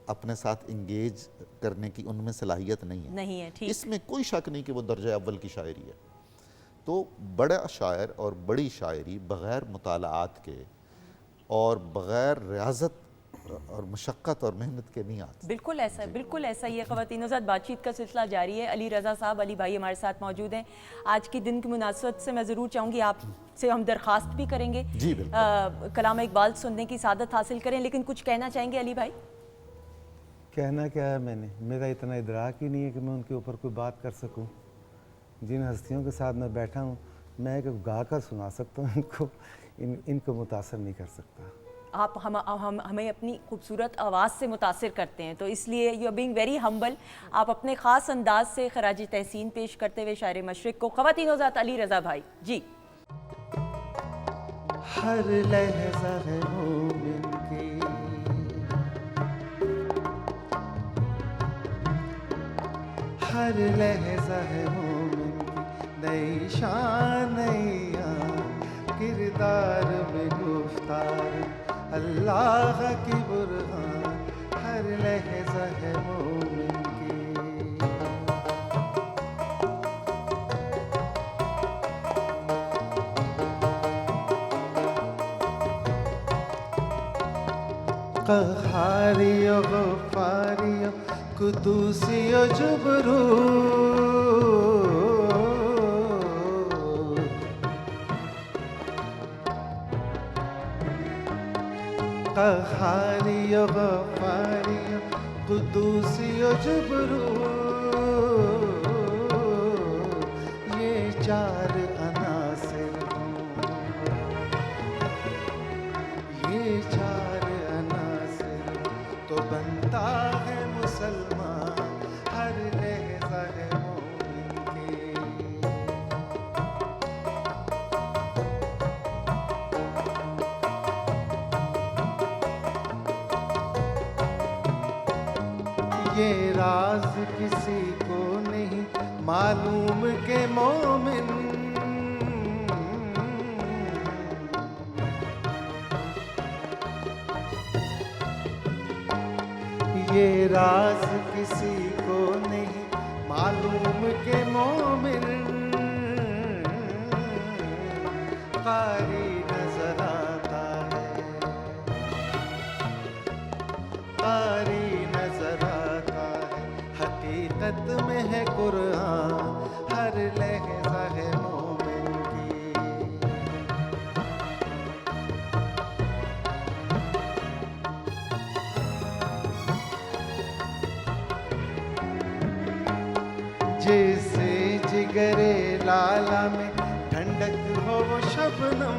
اپنے ساتھ انگیج کرنے کی ان میں صلاحیت نہیں ہے. ٹھیک. اس میں کوئی شک نہیں کہ وہ درجہ اول کی شاعری ہے. تو بڑا شاعر اور بڑی شاعری بغیر مطالعات کے اور بغیر ریاضت اور مشقت اور محنت کے نہیں آتی. بالکل ایسا ہے، بالکل ایسا ہی ہے. خواتین ساتھ بات چیت کا سلسلہ جاری ہے. علی رضا صاحب، علی بھائی ہمارے ساتھ موجود ہیں. آج کی دن کی مناسبت سے میں ضرور چاہوں گی، آپ سے ہم درخواست بھی کریں گے جی بالکل، کلام اقبال سننے کی سعادت حاصل کریں، لیکن کچھ کہنا چاہیں گے علی بھائی؟ کہنا کیا ہے، میرا اتنا ادراک ہی نہیں ہے کہ میں ان کے اوپر کوئی بات کر سکوں. جن ہستیوں کے ساتھ میں بیٹھا ہوں، میں ایک گا کر سنا سکتا ہوں ان کو متاثر نہیں کر سکتا. آپ ہمیں اپنی خوبصورت آواز سے متاثر کرتے ہیں، تو اس لیے you are being very humble. آپ اپنے خاص انداز سے خراج تحسین پیش کرتے ہوئے شاعر مشرق کو. خواتین و حضرات، علی رضا بھائی جی. ہر لحظہ ہے مومن کی، ہر لحظہ ہے مومن کی، نئی شان نئی کردار میں گفتار اللہ کی برہان. ہر لحظہ ہے مومن کی. قہاری و غفاری و قدوسی و جبروت، قہاری و غفاری و قدوسی و جبروت، یہ چار عناصر ہوں، یہ چار عناصر تو بنتا ہے مسلمان. ہر لحظہ ہے مومن کی. یہ راز کسی کو نہیں معلوم کہ مومن یہ راز کسی کو نہیں معلوم کہ مومن قاری نظر آتا ہے، قاری نظر آتا ہے، حقیقت میں ہے قرآن. ہر لحظہ ہے مومن کی. جیسے جگر لالا میں ٹھنڈک ہو وہ شبنم،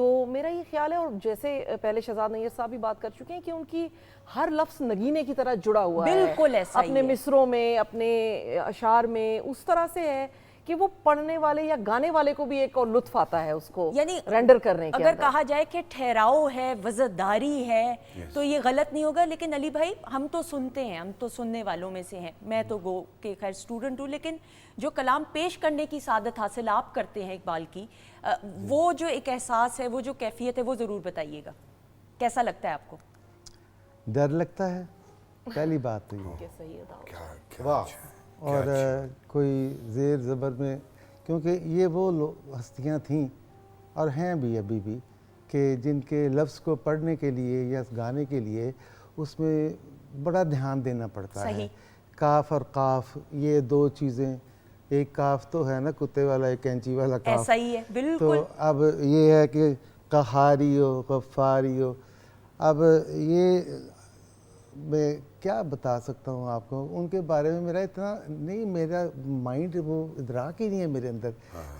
تو میرا یہ خیال ہے، اور جیسے پہلے شہزاد نیّر صاحب بھی بات کر چکے ہیں کہ ان کی ہر لفظ نگینے کی طرح جڑا ہوا ہے، بالکل ایسا ہی اپنے ہے۔ مصروں میں، اپنے اشعار میں اس طرح سے ہے کہ وہ پڑھنے والے یا گانے والے کو بھی ایک اور لطف آتا ہے اس کو یعنی رینڈر کرنے کے اگر اندر۔ کہا جائے کہ ٹھہراؤ ہے، وزرداری ہے، تو یہ غلط نہیں ہوگا۔ لیکن علی بھائی، ہم تو سنتے ہیں، ہم تو سننے والوں میں سے ہیں، میں تو گو کہ خیر اسٹوڈنٹ ہوں، لیکن جو کلام پیش کرنے کی سعادت حاصل آپ کرتے ہیں اقبال کی، وہ جو ایک احساس ہے، وہ جو کیفیت ہے، وہ ضرور بتائیے گا، کیسا لگتا ہے آپ کو؟ ڈر لگتا ہے، پہلی بات تو یہ، کہ سید آؤ۔ واہ، اور کوئی زیر زبر میں، کیونکہ یہ وہ ہستیاں تھیں اور ہیں بھی ابھی بھی کہ جن کے لفظ کو پڑھنے کے لیے یا گانے کے لیے اس میں بڑا دھیان دینا پڑتا ہے۔ صحیح۔ کاف اور قاف، یہ دو چیزیں، ایک کاف تو ہے نا کتے والا، ایک کینچی والا کاف، ایسا ہی ہے، بالکل۔ تو اب یہ ہے کہ قہاری ہو، غفاری ہو، اب یہ میں کیا بتا سکتا ہوں آپ کو، ان کے بارے میں میرا اتنا نہیں، میرا مائنڈ وہ ادراک ہی نہیں ہے میرے اندر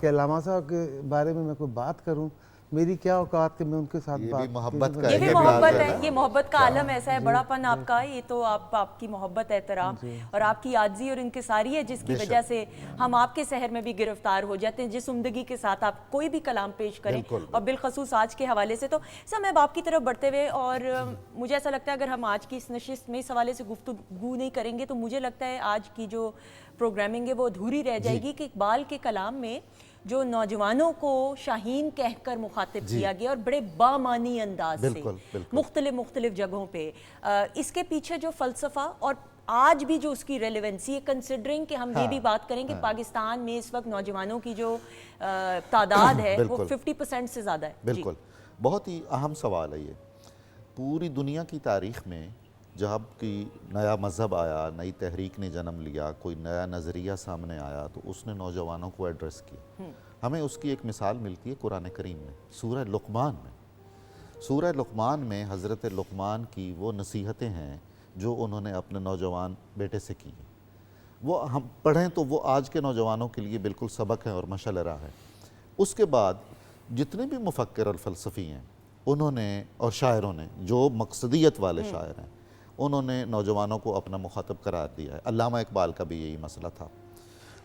کہ علامہ صاحب کے بارے میں کوئی بات کروں، میری کیا اوقات کہ میں ان کے ساتھ یہ بات، بھی محبت کا یہ بھی ایک محبت انداز ہے، نا۔ یہ محبت کا عالم ایسا ہے، بڑا پن آپ کا، یہ تو آپ کی محبت، احترام اور آپ کی عاجزی اور انکساری ہے جس کی وجہ سے ہم آپ کے سحر میں بھی گرفتار ہو جاتے ہیں، جس عمدگی کے ساتھ آپ کوئی بھی کلام پیش کریں، اور بالخصوص آج کے حوالے سے۔ تو سر، میں آپ کی طرف بڑھتے ہوئے، اور مجھے ایسا لگتا ہے اگر ہم آج کی اس نشست میں اس حوالے سے گفتگو نہیں کریں گے تو مجھے لگتا ہے آج کی جو پروگرامنگ ہے وہ ادھوری رہ جائے گی، کہ اقبال کے کلام میں جو نوجوانوں کو شاہین کہہ کر مخاطب کیا گیا اور بڑے بامانی انداز سے مختلف جگہوں پہ، اس کے پیچھے جو فلسفہ اور آج بھی جو اس کی ریلیونسی ہے، کنسیڈرنگ کہ ہم یہ بھی بات کریں کہ پاکستان میں اس وقت نوجوانوں کی جو تعداد ہے وہ 50% سے زیادہ ہے۔ بالکل، بہت ہی اہم سوال ہے یہ۔ پوری دنیا کی تاریخ میں جب کوئی نیا مذہب آیا، نئی تحریک نے جنم لیا، کوئی نیا نظریہ سامنے آیا، تو اس نے نوجوانوں کو ایڈریس کیا۔ ہمیں اس کی ایک مثال ملتی ہے قرآن کریم میں، سورہ لقمان میں۔ سورہ لقمان میں حضرت لقمان کی وہ نصیحتیں ہیں جو انہوں نے اپنے نوجوان بیٹے سے کی ہیں۔ وہ ہم پڑھیں تو وہ آج کے نوجوانوں کے لیے بالکل سبق ہیں اور مشعل راہ ہے۔ اس کے بعد جتنے بھی مفکر اور فلسفی ہیں انہوں نے، اور شاعروں نے، جو مقصدیت والے شاعر ہیں، انہوں نے نوجوانوں کو اپنا مخاطب قرار دیا ہے۔ علامہ اقبال کا بھی یہی مسئلہ تھا،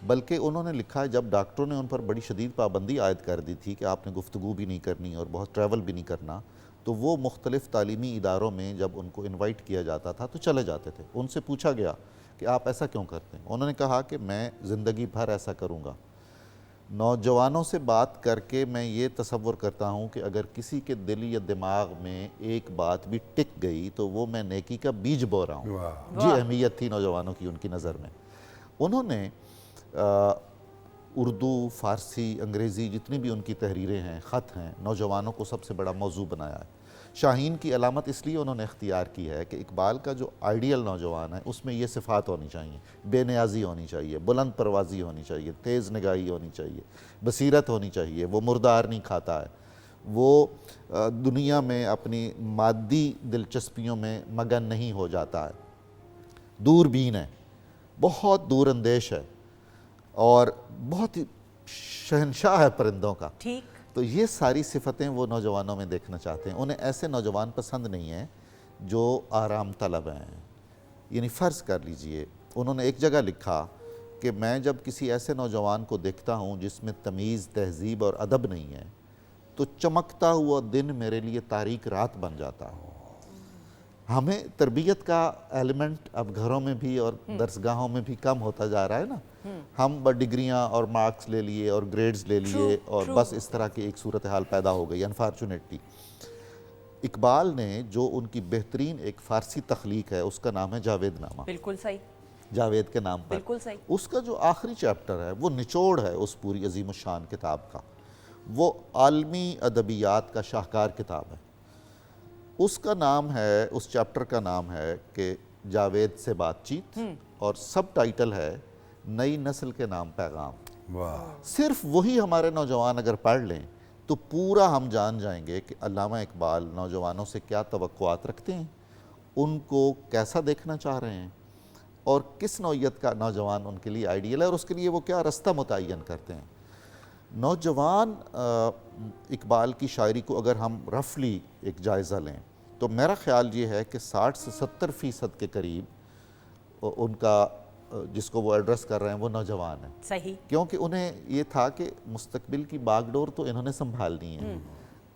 بلکہ انہوں نے لکھا ہے جب ڈاکٹروں نے ان پر بڑی شدید پابندی عائد کر دی تھی کہ آپ نے گفتگو بھی نہیں کرنی اور بہت ٹریول بھی نہیں کرنا، تو وہ مختلف تعلیمی اداروں میں جب ان کو انوائٹ کیا جاتا تھا تو چلے جاتے تھے۔ ان سے پوچھا گیا کہ آپ ایسا کیوں کرتے ہیں؟ انہوں نے کہا کہ میں زندگی بھر ایسا کروں گا۔ نوجوانوں سے بات کر کے میں یہ تصور کرتا ہوں کہ اگر کسی کے دل یا دماغ میں ایک بات بھی ٹک گئی تو وہ میں نیکی کا بیج بو رہا ہوں۔ جی اہمیت تھی نوجوانوں کی ان کی نظر میں۔ انہوں نے اردو، فارسی، انگریزی، جتنی بھی ان کی تحریریں ہیں، خط ہیں، نوجوانوں کو سب سے بڑا موضوع بنایا ہے۔ شاہین کی علامت اس لیے انہوں نے اختیار کی ہے کہ اقبال کا جو آئیڈیل نوجوان ہے اس میں یہ صفات ہونی چاہیے، بے نیازی ہونی چاہیے، بلند پروازی ہونی چاہیے، تیز نگاہی ہونی چاہیے، بصیرت ہونی چاہیے، وہ مردار نہیں کھاتا ہے، وہ دنیا میں اپنی مادی دلچسپیوں میں مگن نہیں ہو جاتا ہے، دور بین ہے، بہت دور اندیش ہے، اور بہت ہی شہنشاہ ہے پرندوں کا۔ ٹھیک، تو یہ ساری صفتیں وہ نوجوانوں میں دیکھنا چاہتے ہیں۔ انہیں ایسے نوجوان پسند نہیں ہیں جو آرام طلب ہیں۔ یعنی فرض کر لیجئے، انہوں نے ایک جگہ لکھا کہ میں جب کسی ایسے نوجوان کو دیکھتا ہوں جس میں تمیز، تہذیب اور ادب نہیں ہے تو چمکتا ہوا دن میرے لیے تاریک رات بن جاتا ہے۔ ہمیں تربیت کا ایلیمنٹ اب گھروں میں بھی اور درسگاہوں میں بھی کم ہوتا جا رہا ہے نا۔ ہم ڈگریاں اور مارکس لے لیے اور گریڈز لے لیے اور بس اس طرح کی ایک صورتحال پیدا ہو گئی انفارچونیٹلی۔ اقبال نے جو ان کی بہترین ایک فارسی تخلیق ہے اس کا نام ہے جاوید نامہ، بالکل صحیح، جاوید کے نام پر۔ بالکل صحیح۔ اس کا جو آخری چیپٹر ہے وہ نچوڑ ہے اس پوری عظیم الشان کتاب کا، وہ عالمی ادبیات کا شاہکار کتاب ہے۔ اس کا نام ہے، اس چیپٹر کا نام ہے کہ جاوید سے بات چیت، اور سب ٹائٹل ہے نئی نسل کے نام پیغام۔ صرف وہی ہمارے نوجوان اگر پڑھ لیں تو پورا ہم جان جائیں گے کہ علامہ اقبال نوجوانوں سے کیا توقعات رکھتے ہیں، ان کو کیسا دیکھنا چاہ رہے ہیں، اور کس نوعیت کا نوجوان ان کے لیے آئیڈیل ہے، اور اس کے لیے وہ کیا رستہ متعین کرتے ہیں۔ نوجوان اقبال کی شاعری کو اگر ہم رفلی ایک جائزہ لیں تو میرا خیال یہ ہے کہ 60 سے 70% کے قریب ان کا جس کو وہ ایڈریس کر رہے ہیں وہ نوجوان ہیں. صحیح. کیونکہ انہیں یہ تھا کہ مستقبل کی باغ ڈور تو انہوں نے سنبھالنی ہے،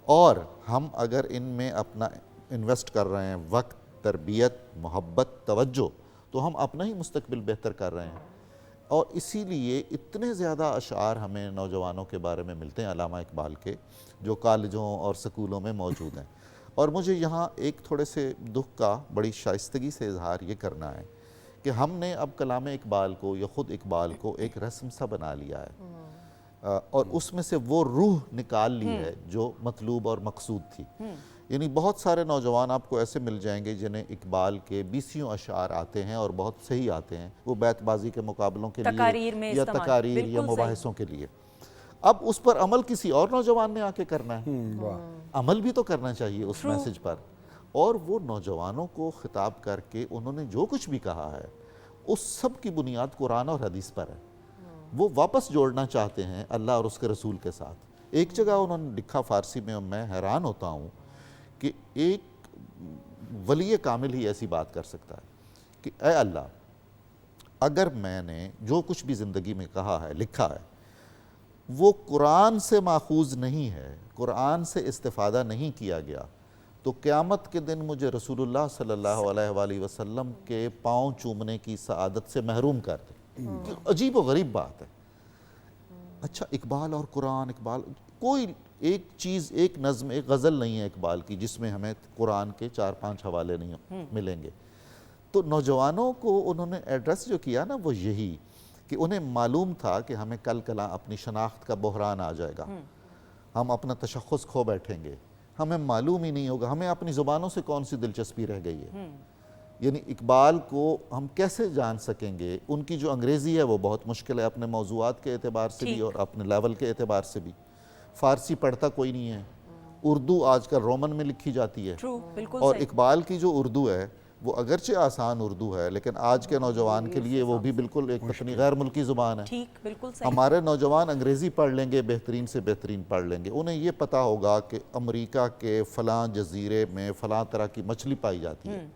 اور ہم اگر ان میں اپنا انویسٹ کر رہے ہیں وقت، تربیت، محبت، توجہ، تو ہم اپنا ہی مستقبل بہتر کر رہے ہیں. اور اسی لیے اتنے زیادہ اشعار ہمیں نوجوانوں کے بارے میں ملتے ہیں علامہ اقبال کے، جو کالجوں اور سکولوں میں موجود ہیں. اور مجھے یہاں ایک تھوڑے سے دکھ کا بڑی شائستگی سے اظہار یہ کرنا ہے کہ ہم نے اب کلام اقبال کو یا خود اقبال کو ایک رسم سا بنا لیا ہے، اور اس میں سے وہ روح نکال لی ہے جو مطلوب اور مقصود تھی. یعنی بہت سارے نوجوان آپ کو ایسے مل جائیں گے جنہیں اقبال کے 20 اشعار آتے ہیں اور بہت صحیح آتے ہیں، وہ بیت بازی کے مقابلوں کے تقاریر میں لیے یا استعمال، تقاریر یا بالکل صحیح. مباحثوں کے لیے. اب اس پر عمل کسی اور نوجوان نے آ کے کرنا ہے، عمل بھی تو کرنا چاہیے اس میسج پر. اور وہ نوجوانوں کو خطاب کر کے انہوں نے جو کچھ بھی کہا ہے اس سب کی بنیاد قرآن اور حدیث پر ہے. وہ واپس جوڑنا چاہتے ہیں اللہ اور اس کے رسول کے ساتھ. ایک جگہ انہوں نے لکھا فارسی میں، میں حیران ہوتا ہوں کہ ایک ولی کامل ہی ایسی بات کر سکتا ہے کہ اے اللہ، اگر میں نے جو کچھ بھی زندگی میں کہا ہے، لکھا ہے، وہ قرآن سے ماخوذ نہیں ہے، قرآن سے استفادہ نہیں کیا گیا، تو قیامت کے دن مجھے رسول اللہ صلی اللہ علیہ وآلہ وسلم کے پاؤں چومنے کی سعادت سے محروم کر دے. عجیب و غریب بات ہے. اچھا، اقبال اور قرآن، اقبال کوئی ایک چیز، ایک نظم، ایک غزل نہیں ہے اقبال کی جس میں ہمیں قرآن کے 4-5 حوالے نہیں ملیں گے. تو نوجوانوں کو انہوں نے ایڈریس جو کیا نا وہ یہی کہ انہیں معلوم تھا کہ ہمیں کل کلاں اپنی شناخت کا بحران آ جائے گا، ہم اپنا تشخص کھو بیٹھیں گے، ہمیں معلوم ہی نہیں ہوگا ہمیں اپنی زبانوں سے کون سی دلچسپی رہ گئی ہے. یعنی اقبال کو ہم کیسے جان سکیں گے؟ ان کی جو انگریزی ہے وہ بہت مشکل ہے اپنے موضوعات کے اعتبار سے بھی اور اپنے لیول کے اعتبار سے بھی. فارسی پڑھتا کوئی نہیں ہے، اردو آج کل رومن میں لکھی جاتی ہے، اور اقبال کی جو اردو ہے وہ اگرچہ آسان اردو ہے لیکن آج کے نوجوان کے لیے وہ بھی بالکل ایک اپنی غیر ملکی زبان ہے. ہمارے نوجوان انگریزی پڑھ لیں گے، بہترین سے بہترین پڑھ لیں گے، انہیں یہ پتا ہوگا کہ امریکہ کے فلاں جزیرے میں فلاں طرح کی مچھلی پائی جاتی ہے.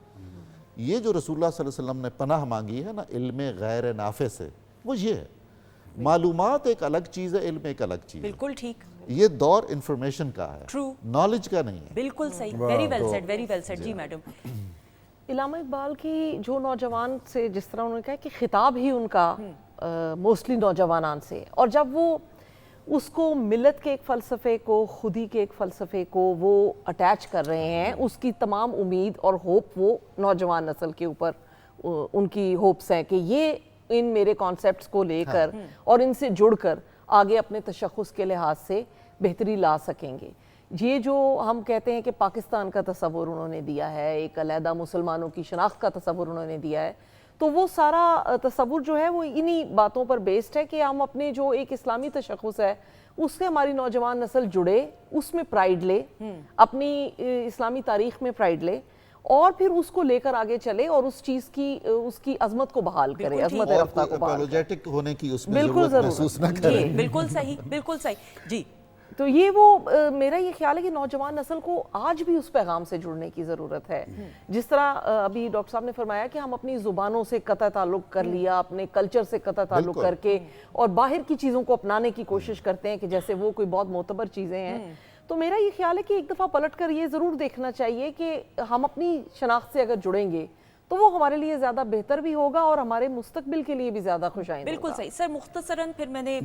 یہ جو رسول اللہ صلی اللہ علیہ وسلم نے پناہ مانگی ہے نا علم غیر نافع سے، وہ یہ ہے. معلومات ایک الگ چیز ہے، علم ایک الگ چیز ہے. بالکل ٹھیک. یہ دور انفارمیشن کا ہے، نالج کا نہیں ہے. بالکل صحیح. Very well said, very well said. جی میڈم. علامہ اقبال کی جو نوجوان سے جس طرح انہوں نے کہا کہ خطاب ہی ان کا موسٹلی نوجوانان سے، اور جب وہ اس کو ملت کے ایک فلسفے کو، خودی کے ایک فلسفے کو وہ اٹیچ کر رہے ہیں، اس کی تمام امید اور ہوپ وہ نوجوان نسل کے اوپر ان کی ہوپس ہیں کہ یہ ان میرے کانسیپٹس کو لے کر اور ان سے جڑ کر آگے اپنے تشخص کے لحاظ سے بہتری لا سکیں گے. یہ جو ہم کہتے ہیں کہ پاکستان کا تصور انہوں نے دیا ہے، ایک علیحدہ مسلمانوں کی شناخت کا تصور انہوں نے دیا ہے، تو وہ سارا تصور جو ہے وہ انہی باتوں پر بیسڈ ہے کہ ہم اپنے جو ایک اسلامی تشخص ہے اس سے ہماری نوجوان نسل جڑے، اس میں پرائیڈ لے، اپنی اسلامی تاریخ میں پرائیڈ لے، اور پھر اس کو لے کر آگے چلے اور اس چیز کی اس کی عظمت کو بحال کرے، عظمت رفتہ کو بحال کرے. اپولوجیٹک ہونے کی اس میں ضرورت محسوس نہ کرے. بالکل صحیح، بالکل صحیح. جی. تو یہ وہ میرا یہ خیال ہے کہ نوجوان نسل کو آج بھی اس پیغام سے جڑنے کی ضرورت ہے. جس طرح ابھی ڈاکٹر صاحب نے فرمایا کہ ہم اپنی زبانوں سے قطع تعلق کر لیا، اپنے کلچر سے قطع تعلق کر کے اور باہر کی چیزوں کو اپنانے کی کوشش کرتے ہیں کہ جیسے وہ کوئی بہت معتبر چیزیں ہیں. تو میرا یہ خیال ہے کہ ایک دفعہ پلٹ کر یہ ضرور دیکھنا چاہیے کہ ہم اپنی شناخت سے اگر جڑیں گے تو وہ ہمارے لیے زیادہ بہتر بھی ہوگا اور ہمارے مستقبل کے لیے بھی زیادہ خوش آئندہ ہوگا. بالکل صحیح. سر مختصراً پھر میں نے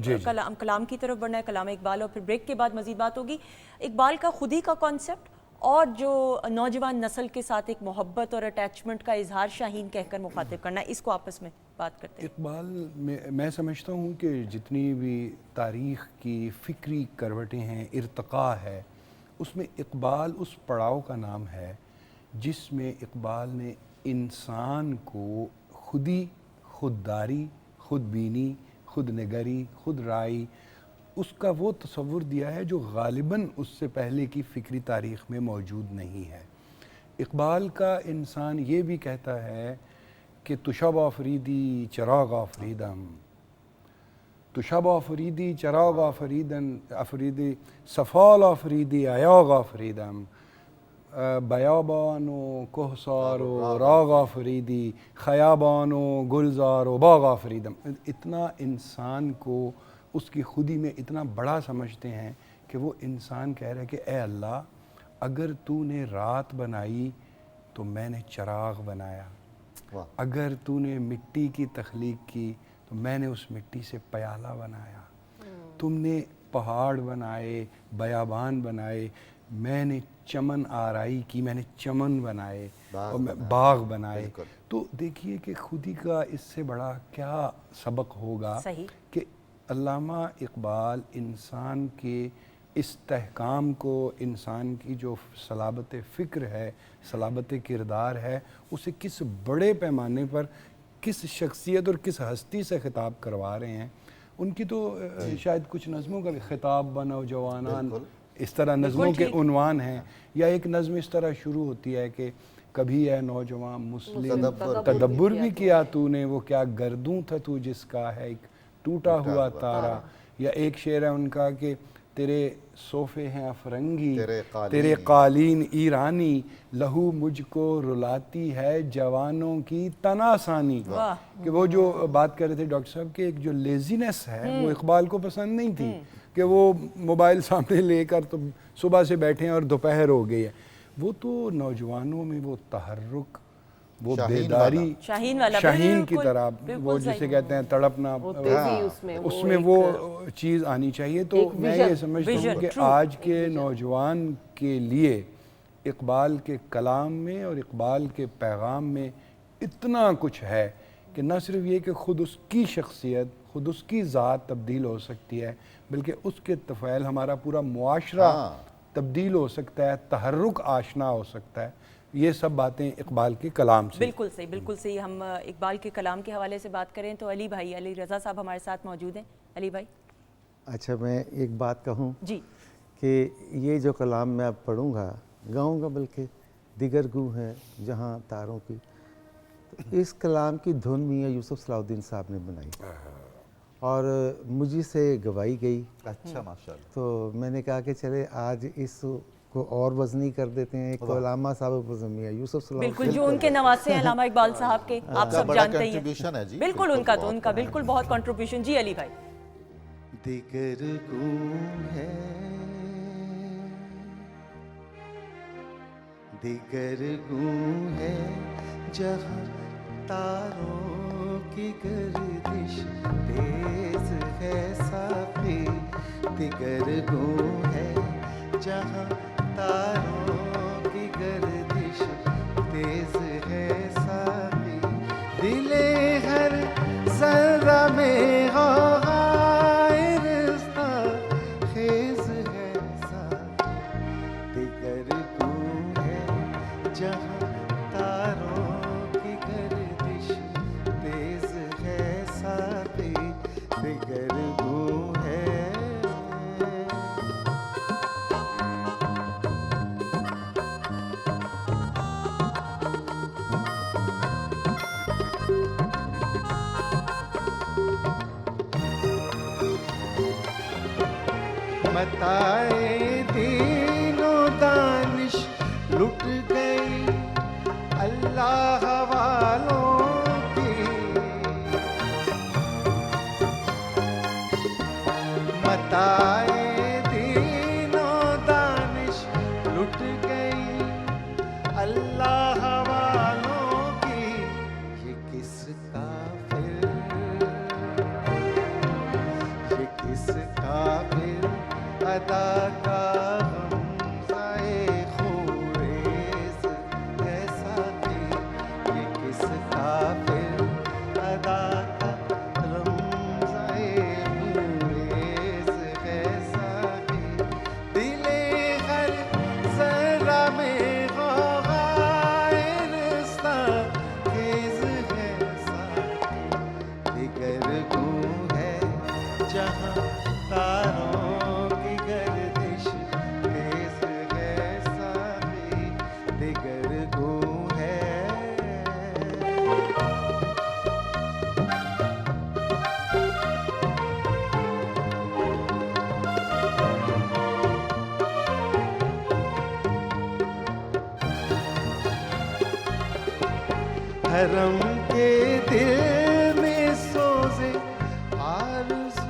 کلام کی طرف بڑھنا ہے، کلام اقبال، اور پھر بریک کے بعد مزید بات ہوگی. اقبال کا خودی کا کانسیپٹ اور جو نوجوان نسل کے ساتھ ایک محبت اور اٹیچمنٹ کا اظہار شاہین کہہ کر مخاطب کرنا ہے، اس کو آپس میں بات کرتے ہیں. اقبال میں سمجھتا ہوں کہ جتنی بھی تاریخ کی فکری کروٹیں ہیں، ارتقاء ہے، اس میں اقبال اس پڑاؤ کا نام ہے جس میں اقبال نے انسان کو خودی، خودداری، خود بینی، خود نگری، خود رائی، اس کا وہ تصور دیا ہے جو غالباً اس سے پہلے کی فکری تاریخ میں موجود نہیں ہے. اقبال کا انسان یہ بھی کہتا ہے کہ تو شب آفریدی چراغ آفریدم، شب آفریدی چراغ آفریدی صفال آفریدی ایاغ آفریدم بیابان و کوہسار و راغ آفریدی خیابان و گلزار و باغ آفریدم. اتنا انسان کو اس کی خودی میں اتنا بڑا سمجھتے ہیں کہ وہ انسان کہہ رہا ہے کہ اے اللہ اگر تو نے رات بنائی تو میں نے چراغ بنایا, اگر تو نے مٹی کی تخلیق کی تو میں نے اس مٹی سے پیالہ بنایا, تم نے پہاڑ بنائے, بیابان بنائے, میں نے چمن آرائی کی, میں نے چمن بنائے اور باغ بنائے. تو دیکھیے کہ خودی کا اس سے بڑا کیا سبق ہوگا کہ علامہ اقبال انسان کے استحکام کو, انسان کی جو صلابت فکر ہے, صلابت کردار ہے, اسے کس بڑے پیمانے پر کس شخصیت اور کس ہستی سے خطاب کروا رہے ہیں. ان کی تو شاید کچھ نظموں کا بھی خطاب بنو جوانان اس طرح نظموں کے عنوان ہیں, یا ایک نظم اس طرح شروع ہوتی ہے کہ کبھی اے نوجوان مسلم تدبر بھی کیا تو نے, وہ کیا گردوں تھا تو جس کا ہے ایک ٹوٹا ہوا تارا. یا ایک شعر ہے ان کا کہ تیرے صوفے ہیں افرنگی تیرے قالین ایرانی, لہو مجھ کو رلاتی ہے جوانوں کی تناسانی. کہ وہ جو بات کر رہے تھے ڈاکٹر صاحب کہ ایک جو لیزینس ہے وہ اقبال کو پسند نہیں تھی کہ وہ موبائل سامنے لے کر تو صبح سے بیٹھے ہیں اور دوپہر ہو گئی ہے. وہ تو نوجوانوں میں وہ تحرک, وہ بیداری شاہین کی طرح, وہ جسے کہتے ہیں تڑپنا, اس میں وہ چیز آنی چاہیے. تو میں یہ سمجھتا ہوں کہ آج کے نوجوان کے لیے اقبال کے کلام میں اور اقبال کے پیغام میں اتنا کچھ ہے کہ نہ صرف یہ کہ خود اس کی شخصیت, خود اس کی ذات تبدیل ہو سکتی ہے, بلکہ اس کے طفیل ہمارا پورا معاشرہ تبدیل ہو سکتا ہے, تحرک آشنا ہو سکتا ہے. یہ سب باتیں اقبال کے کلام سے. بالکل صحیح, بالکل صحیح. ہم اقبال کے کلام کے حوالے سے بات کریں تو علی بھائی, علی رضا صاحب ہمارے ساتھ موجود ہیں. علی بھائی. اچھا میں ایک بات کہوں جی کہ یہ جو کلام میں اب پڑھوں گا, گاؤں گا, بلکہ دیگر گو ہے جہاں تاروں کی, اس کلام کی دھن میاں یوسف صلاح الدین صاحب نے بنائی اور مجھے سے گوائی گئی. اچھا ماشاءاللہ. تو میں نے کہا کہ چلے آج اس کو اور وزنی کر دیتے ہیں. ایک علامہ صاحب میاں یوسف صلاح الدین, بالکل, جو ان کے نواسے ہیں علامہ اقبال صاحب کے, آپ سب جانتے ہی ہیں. بالکل ان کا تو ان کا بالکل بہت کنٹریبیوشن. جی علی بھائی. دیگر گو ہے, دیگر گو ہے جہاں تاروں کی گردش تیز ہے ساقی, دیگر گو ہے جہاں تاروں کی گردش تیز ہے ساقی, دل ہر ذرہ میں غوغائے رفتہ خیز ہے ساقی, دیگر گو ہے جہاں تاروں کی گردش تیز ہے ساقی, دیگر گو ہے. متائے دین و دانش لٹ گئی اللہ والوں کی, متائے دین و دانش لٹ گئی اللہ والوں کی, یہ کس کافر, یہ کس کافر ادا کا غمزۂ خوریز ہے ساقی, یہ کس کافر ادا کا غمزۂ خوریز ہے ساقی, دل ہر ذرہ میں غوغائے رستہ خیز ہے ساقی, دیگر گو ہے جہاں تاروں کی گردش حرم کے دل میں سوزے آرزو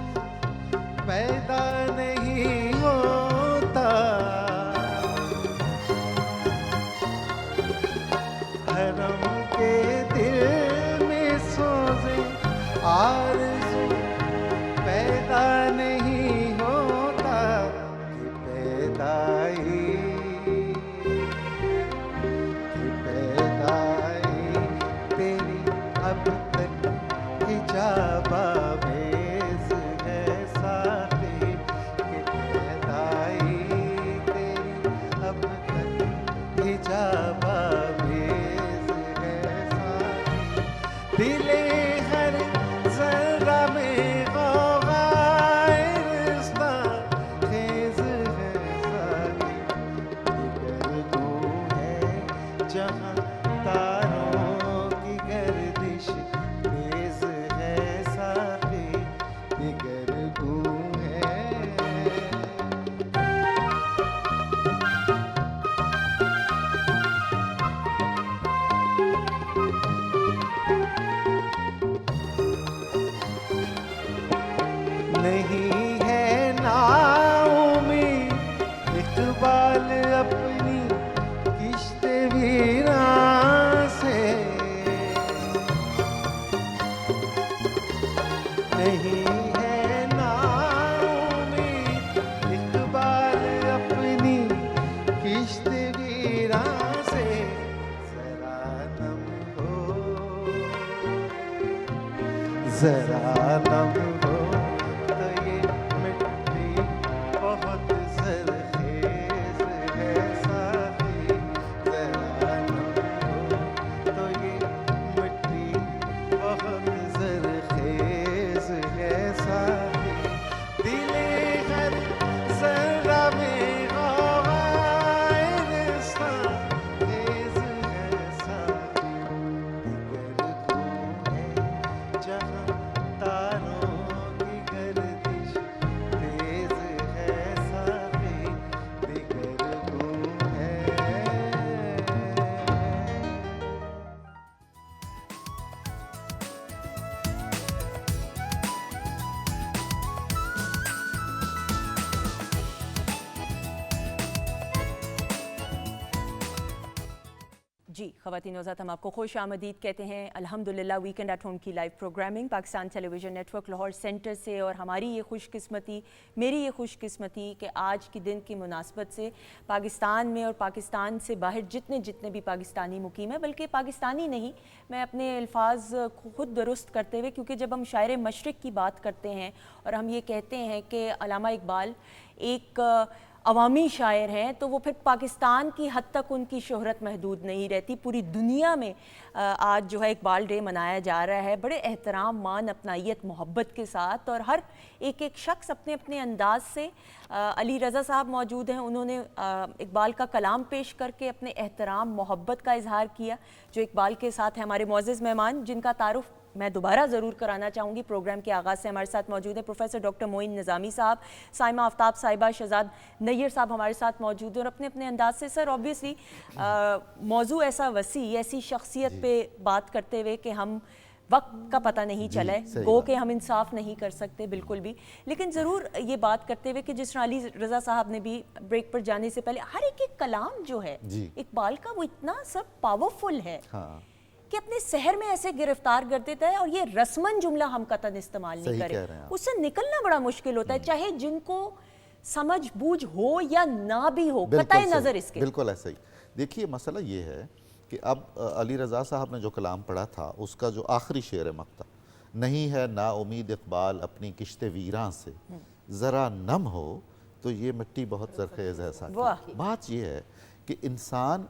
پیدا نہیں ہوتا، حرم کے دل میں سوزے آرزو پیدا نہیں ہوتا، کہ پیدائی تیری اب تک حجاب آمیز ہے ساقی، کہ پیدائی تیری اب تک حجاب آمیز ہے ساقی، دل ہر ذرہ میں غوغائے رشتہ خیز ہے ساقی، دیگر گو ہے جہاں تاروں کی گردش تیز ہے ساقی، دیگر گو ہے۔ نہیں ہے ناامید اقبال اپنی کشت ویراں سے، نہیں ہے ناامید اقبال اپنی کشت ویراں سے، ذرا نم ہو، ذرا نم ہو تو یہ مٹی بہت زرخیز ہے ساقی، ذرا نم ہو تو یہ مٹی بہت زرخیز ہے ساقی، دل ہر ذرہ میں غوغائے رشتہ خیز ہے ساقی، دیگر گو ہے جہاں تاروں کی گردش تیز ہے ساقی، دیگر گو ہے۔ جی خواتین نوزاد، ہم آپ کو خوش آمدید کہتے ہیں الحمدللہ ویکنڈ ایٹ ہوم کی live programming Pakistan television network Lahore centre سے، اور ہماری یہ خوش قسمتی، میری یہ خوش قسمتی کہ آج کے دن کی مناسبت سے پاکستان میں اور پاکستان سے باہر جتنے بھی پاکستانی مقیم ہیں، بلکہ پاکستانی نہیں، میں اپنے الفاظ خود درست کرتے ہوئے، کیونکہ جب ہم شاعر مشرق کی بات کرتے ہیں اور ہم یہ کہتے ہیں کہ علامہ اقبال ایک عوامی شاعر ہیں، تو وہ پھر پاکستان کی حد تک ان کی شہرت محدود نہیں رہتی، پوری دنیا میں آج جو ہے اقبال ڈے منایا جا رہا ہے بڑے احترام، مان، اپنائیت، محبت کے ساتھ، اور ہر ایک شخص اپنے اپنے انداز سے۔ علی رضا صاحب موجود ہیں، انہوں نے اقبال کا کلام پیش کر کے اپنے احترام، محبت کا اظہار کیا، جو اقبال کے ساتھ ہیں ہمارے معزز مہمان، جن کا تعارف میں دوبارہ ضرور کرانا چاہوں گی۔ پروگرام کے آغاز سے ہمارے ساتھ موجود ہیں پروفیسر ڈاکٹر معین نظامی صاحب، سائمہ آفتاب صاحبہ، شہزاد نیر صاحب ہمارے ساتھ موجود ہیں، اور اپنے اپنے انداز سے سر آبویسلی موضوع ایسا وسیع، ایسی شخصیت پہ بات کرتے ہوئے کہ ہم وقت کا پتہ نہیں چلا ہے، گو کہ ہم انصاف نہیں کر سکتے بالکل بھی، لیکن ضرور یہ بات کرتے ہوئے کہ جس طرح علی رضا صاحب نے بھی بریک پر جانے سے پہلے، ہر ایک کلام جو ہے اقبال کا وہ اتنا سب پاورفل ہے کہ اپنے سحر میں ایسے گرفتار کر دیتا ہے، اور یہ رسمن جملہ ہم قطعاً استعمال نہیں کریں، اس سے نکلنا بڑا مشکل ہوتا ہے، چاہے جن کو سمجھ بوجھ ہو یا نہ بھی ہو، قطع نظر اس کے۔ بالکل ایسا ہی۔ دیکھیے مسئلہ یہ ہے کہ اب علی رضا صاحب نے جو کلام پڑھا تھا، اس کا جو آخری شعر مقطع، نہیں ہے نا امید اقبال اپنی کشت ویراں سے، ذرا نم ہو تو یہ مٹی بہت زرخیز ہے ساقی۔ بات یہ ہے کہ انسان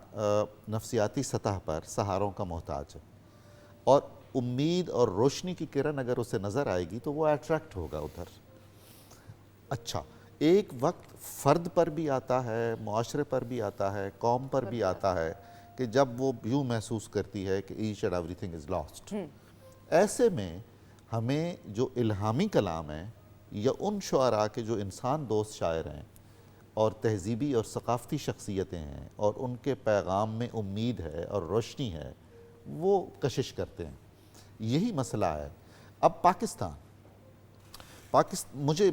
نفسیاتی سطح پر سہاروں کا محتاج ہے، اور امید اور روشنی کی کرن اگر اسے نظر آئے گی تو وہ اٹریکٹ ہوگا ادھر۔ اچھا، ایک وقت فرد پر بھی آتا ہے، معاشرے پر بھی آتا ہے، قوم پر بھی آتا ہے کہ جب وہ یوں محسوس کرتی ہے کہ each and everything is lost. ایسے میں ہمیں جو الہامی کلام ہیں، یا ان شعراء کے جو انسان دوست شاعر ہیں اور تہذیبی اور ثقافتی شخصیتیں ہیں، اور ان کے پیغام میں امید ہے اور روشنی ہے، وہ کشش کرتے ہیں. یہی مسئلہ ہے. اب پاکستان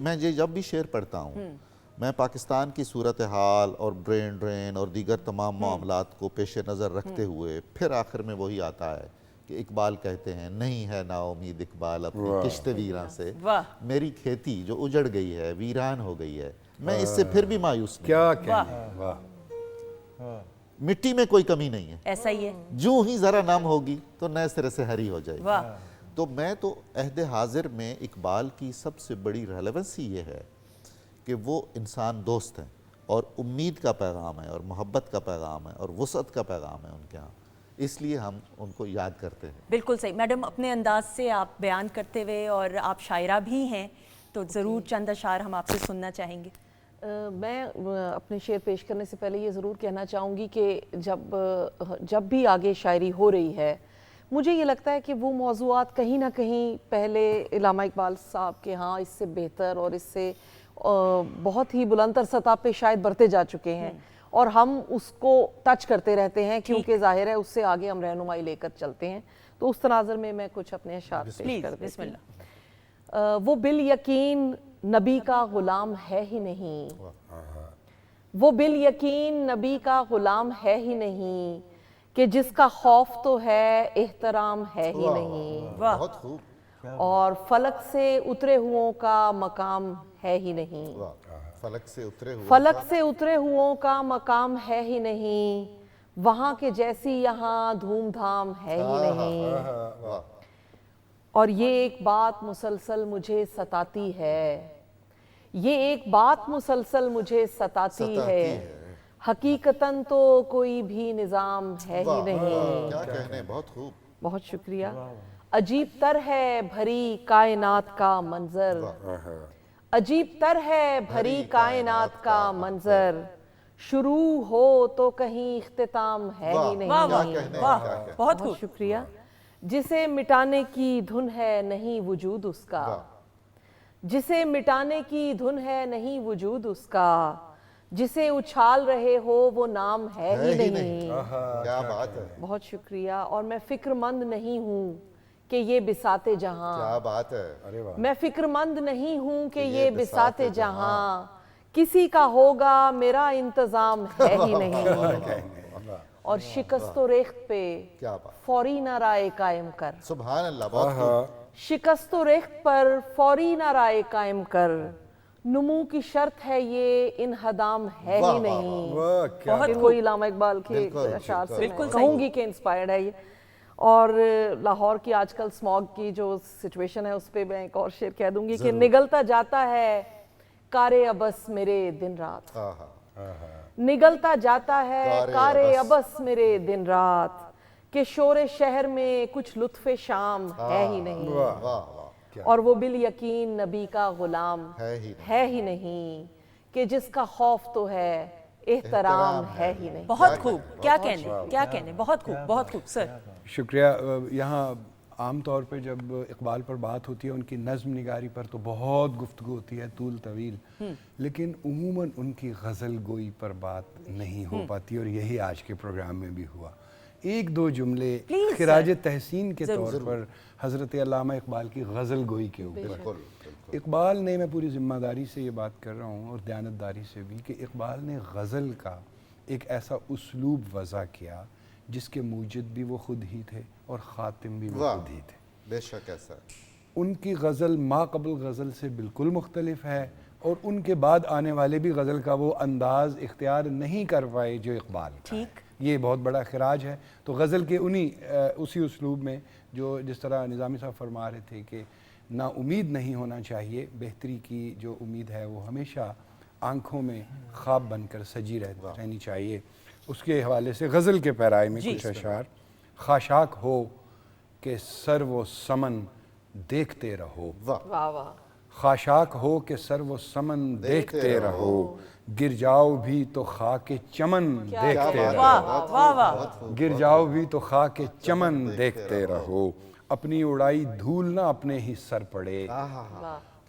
میں جب بھی شعر پڑھتا ہوں میں پاکستان کی صورتحال اور برین ڈرین اور دیگر تمام معاملات کو پیش نظر رکھتے ہوئے پھر آخر میں وہی آتا ہے کہ اقبال کہتے ہیں نہیں ہے نا امید اقبال اپنی کشت ویراں سے, میری کھیتی جو اجڑ گئی ہے ویران ہو گئی ہے, میں اس سے پھر بھی مایوس نہیں. کیا کہنا, مٹی میں کوئی کمی نہیں ہے, ایسا ہی ہے, جو ہی ذرا نم ہوگی تو نئے سرے سے ہری ہو جائے گی. تو میں تو عہد حاضر میں اقبال کی سب سے بڑی ریلیونسی یہ ہے کہ وہ انسان دوست ہیں اور امید کا پیغام ہے اور محبت کا پیغام ہے اور وسعت کا پیغام ہے ان کے ہاں, اس لیے ہم ان کو یاد کرتے ہیں. بالکل صحیح. میڈم اپنے انداز سے آپ بیان کرتے ہوئے, اور آپ شاعرہ بھی ہیں, تو ضرور چند اشعار ہم آپ سے سننا چاہیں گے. میں اپنے شعر پیش کرنے سے پہلے یہ ضرور کہنا چاہوں گی کہ جب بھی آگے شاعری ہو رہی ہے مجھے یہ لگتا ہے کہ وہ موضوعات کہیں نہ کہیں پہلے علامہ اقبال صاحب کے ہاں اس سے بہتر اور اس سے بہت ہی بلندتر سطح پہ شاید برتے جا چکے ہیں, اور ہم اس کو ٹچ کرتے رہتے ہیں کیونکہ ظاہر ہے اس سے آگے ہم رہنمائی لے کر چلتے ہیں. تو اس تناظر میں کچھ اپنے اشعار پیش کر دیتی ہوں. وہ بال یقین نبی کا غلام ہے ہی نہیں, وہ بال یقین نبی کا غلام ہے ہی نہیں, کہ جس کا خوف تو ہے احترام ہے ہی نہیں, بہت خوب. اور فلک سے اترے ہوں کا مقام ہے ہی نہیں, فلک سے اترے ہوں کا مقام ہے ہی نہیں, وہاں کے جیسی یہاں دھوم دھام ہے ہی نہیں. اور یہ ایک بات مسلسل مجھے ستاتی ہے, یہ ایک بات مسلسل مجھے ستاتی ہے, حقیقتاً تو کوئی بھی نظام ہے ہی نہیں. کیا کہنے, بہت خوب. بہت شکریہ. عجیب تر ہے بھری کائنات کا منظر, عجیب تر ہے بھری کائنات کا منظر, شروع ہو تو کہیں اختتام ہے ہی نہیں. بہت خوب. شکریہ. جسے مٹانے کی دھن ہے نہیں وجود اس کا, جسے مٹانے کی دھن ہے نہیں وجود اس کا, جسے اچھال رہے ہو وہ نام ہے ہی نہیں. کیا بات ہے. بہت شکریہ. اور میں فکر مند نہیں ہوں کہ یہ بساط جہاں, کیا بات ہے. میں فکر مند نہیں ہوں کہ یہ بساط جہاں کسی کا ہوگا میرا انتظام ہے ہی نہیں. اور شکست و ریخت پہ فوری نہ رائے قائم کر, سبحان اللہ, بہت خوب. شکست و ریخت پر فوری نہ رائے قائم کر, نمو کی شرط ہے یہ انہدام ہے ہی نہیں. پھر وہی علامہ اقبال کے اشعار سے میں کہوں گی کہ انسپائرڈ ہے یہ. اور لاہور کی آج کل سماگ کی جو سچویشن ہے اس پہ میں ایک اور شعر کہہ دوں گی کہ نگلتا جاتا ہے کارِ ابس میرے دن رات, نگلتا جاتا ہے کارِ ابس میرے دن رات, کہ شور شہر میں کچھ لطف شام ہے ہی نہیں. اور وہ بال یقین نبی کا غلام ہے ہی نہیں, کہ جس کا خوف تو ہے احترام ہے ہی نہیں. بہت خوب. کیا کہنے, بہت خوب, بہت خوب سر. شکریہ. یہاں عام طور پہ جب اقبال پر بات ہوتی ہے ان کی نظم نگاری پر تو بہت گفتگو ہوتی ہے طول طویل, لیکن عموماً ان کی غزل گوئی پر بات نہیں ہو پاتی, اور یہی آج کے پروگرام میں بھی ہوا. ایک دو جملے خراج تحسین کے طور پر حضرت علامہ اقبال کی غزل گوئی کے اوپر. اقبال نے, میں پوری ذمہ داری سے یہ بات کر رہا ہوں اور دیانتداری سے بھی, کہ اقبال نے غزل کا ایک ایسا اسلوب وضع کیا جس کے موجد بھی وہ خود ہی تھے اور خاتم بھی وہ خود ہی تھے. بے شک ایسا. ان کی غزل ما قبل غزل سے بالکل مختلف ہے, اور ان کے بعد آنے والے بھی غزل کا وہ انداز اختیار نہیں کر پائے جو اقبال کا ہے. یہ بہت بڑا خراج ہے. تو غزل کے اسی اسلوب میں جو جس طرح نظامی صاحب فرما رہے تھے کہ نا امید نہیں ہونا چاہیے, بہتری کی جو امید ہے وہ ہمیشہ آنکھوں میں خواب بن کر سجی رہنی چاہیے. اس کے حوالے سے غزل کے پیرائے میں کچھ اشعار. خاشاک ہو کہ سر و سمن دیکھتے رہو, خاشاک ہو کہ سر و سمن دیکھتے رہو, گر جاؤ بھی تو خاک چمن دیکھتے رہو, گر جاؤ بھی تو خاک چمن دیکھتے رہو, اپنی اڑائی دھول نہ اپنے ہی سر پڑے,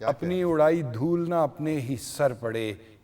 اپنی اڑائی دھول نہ اپنے ہی سر پڑے,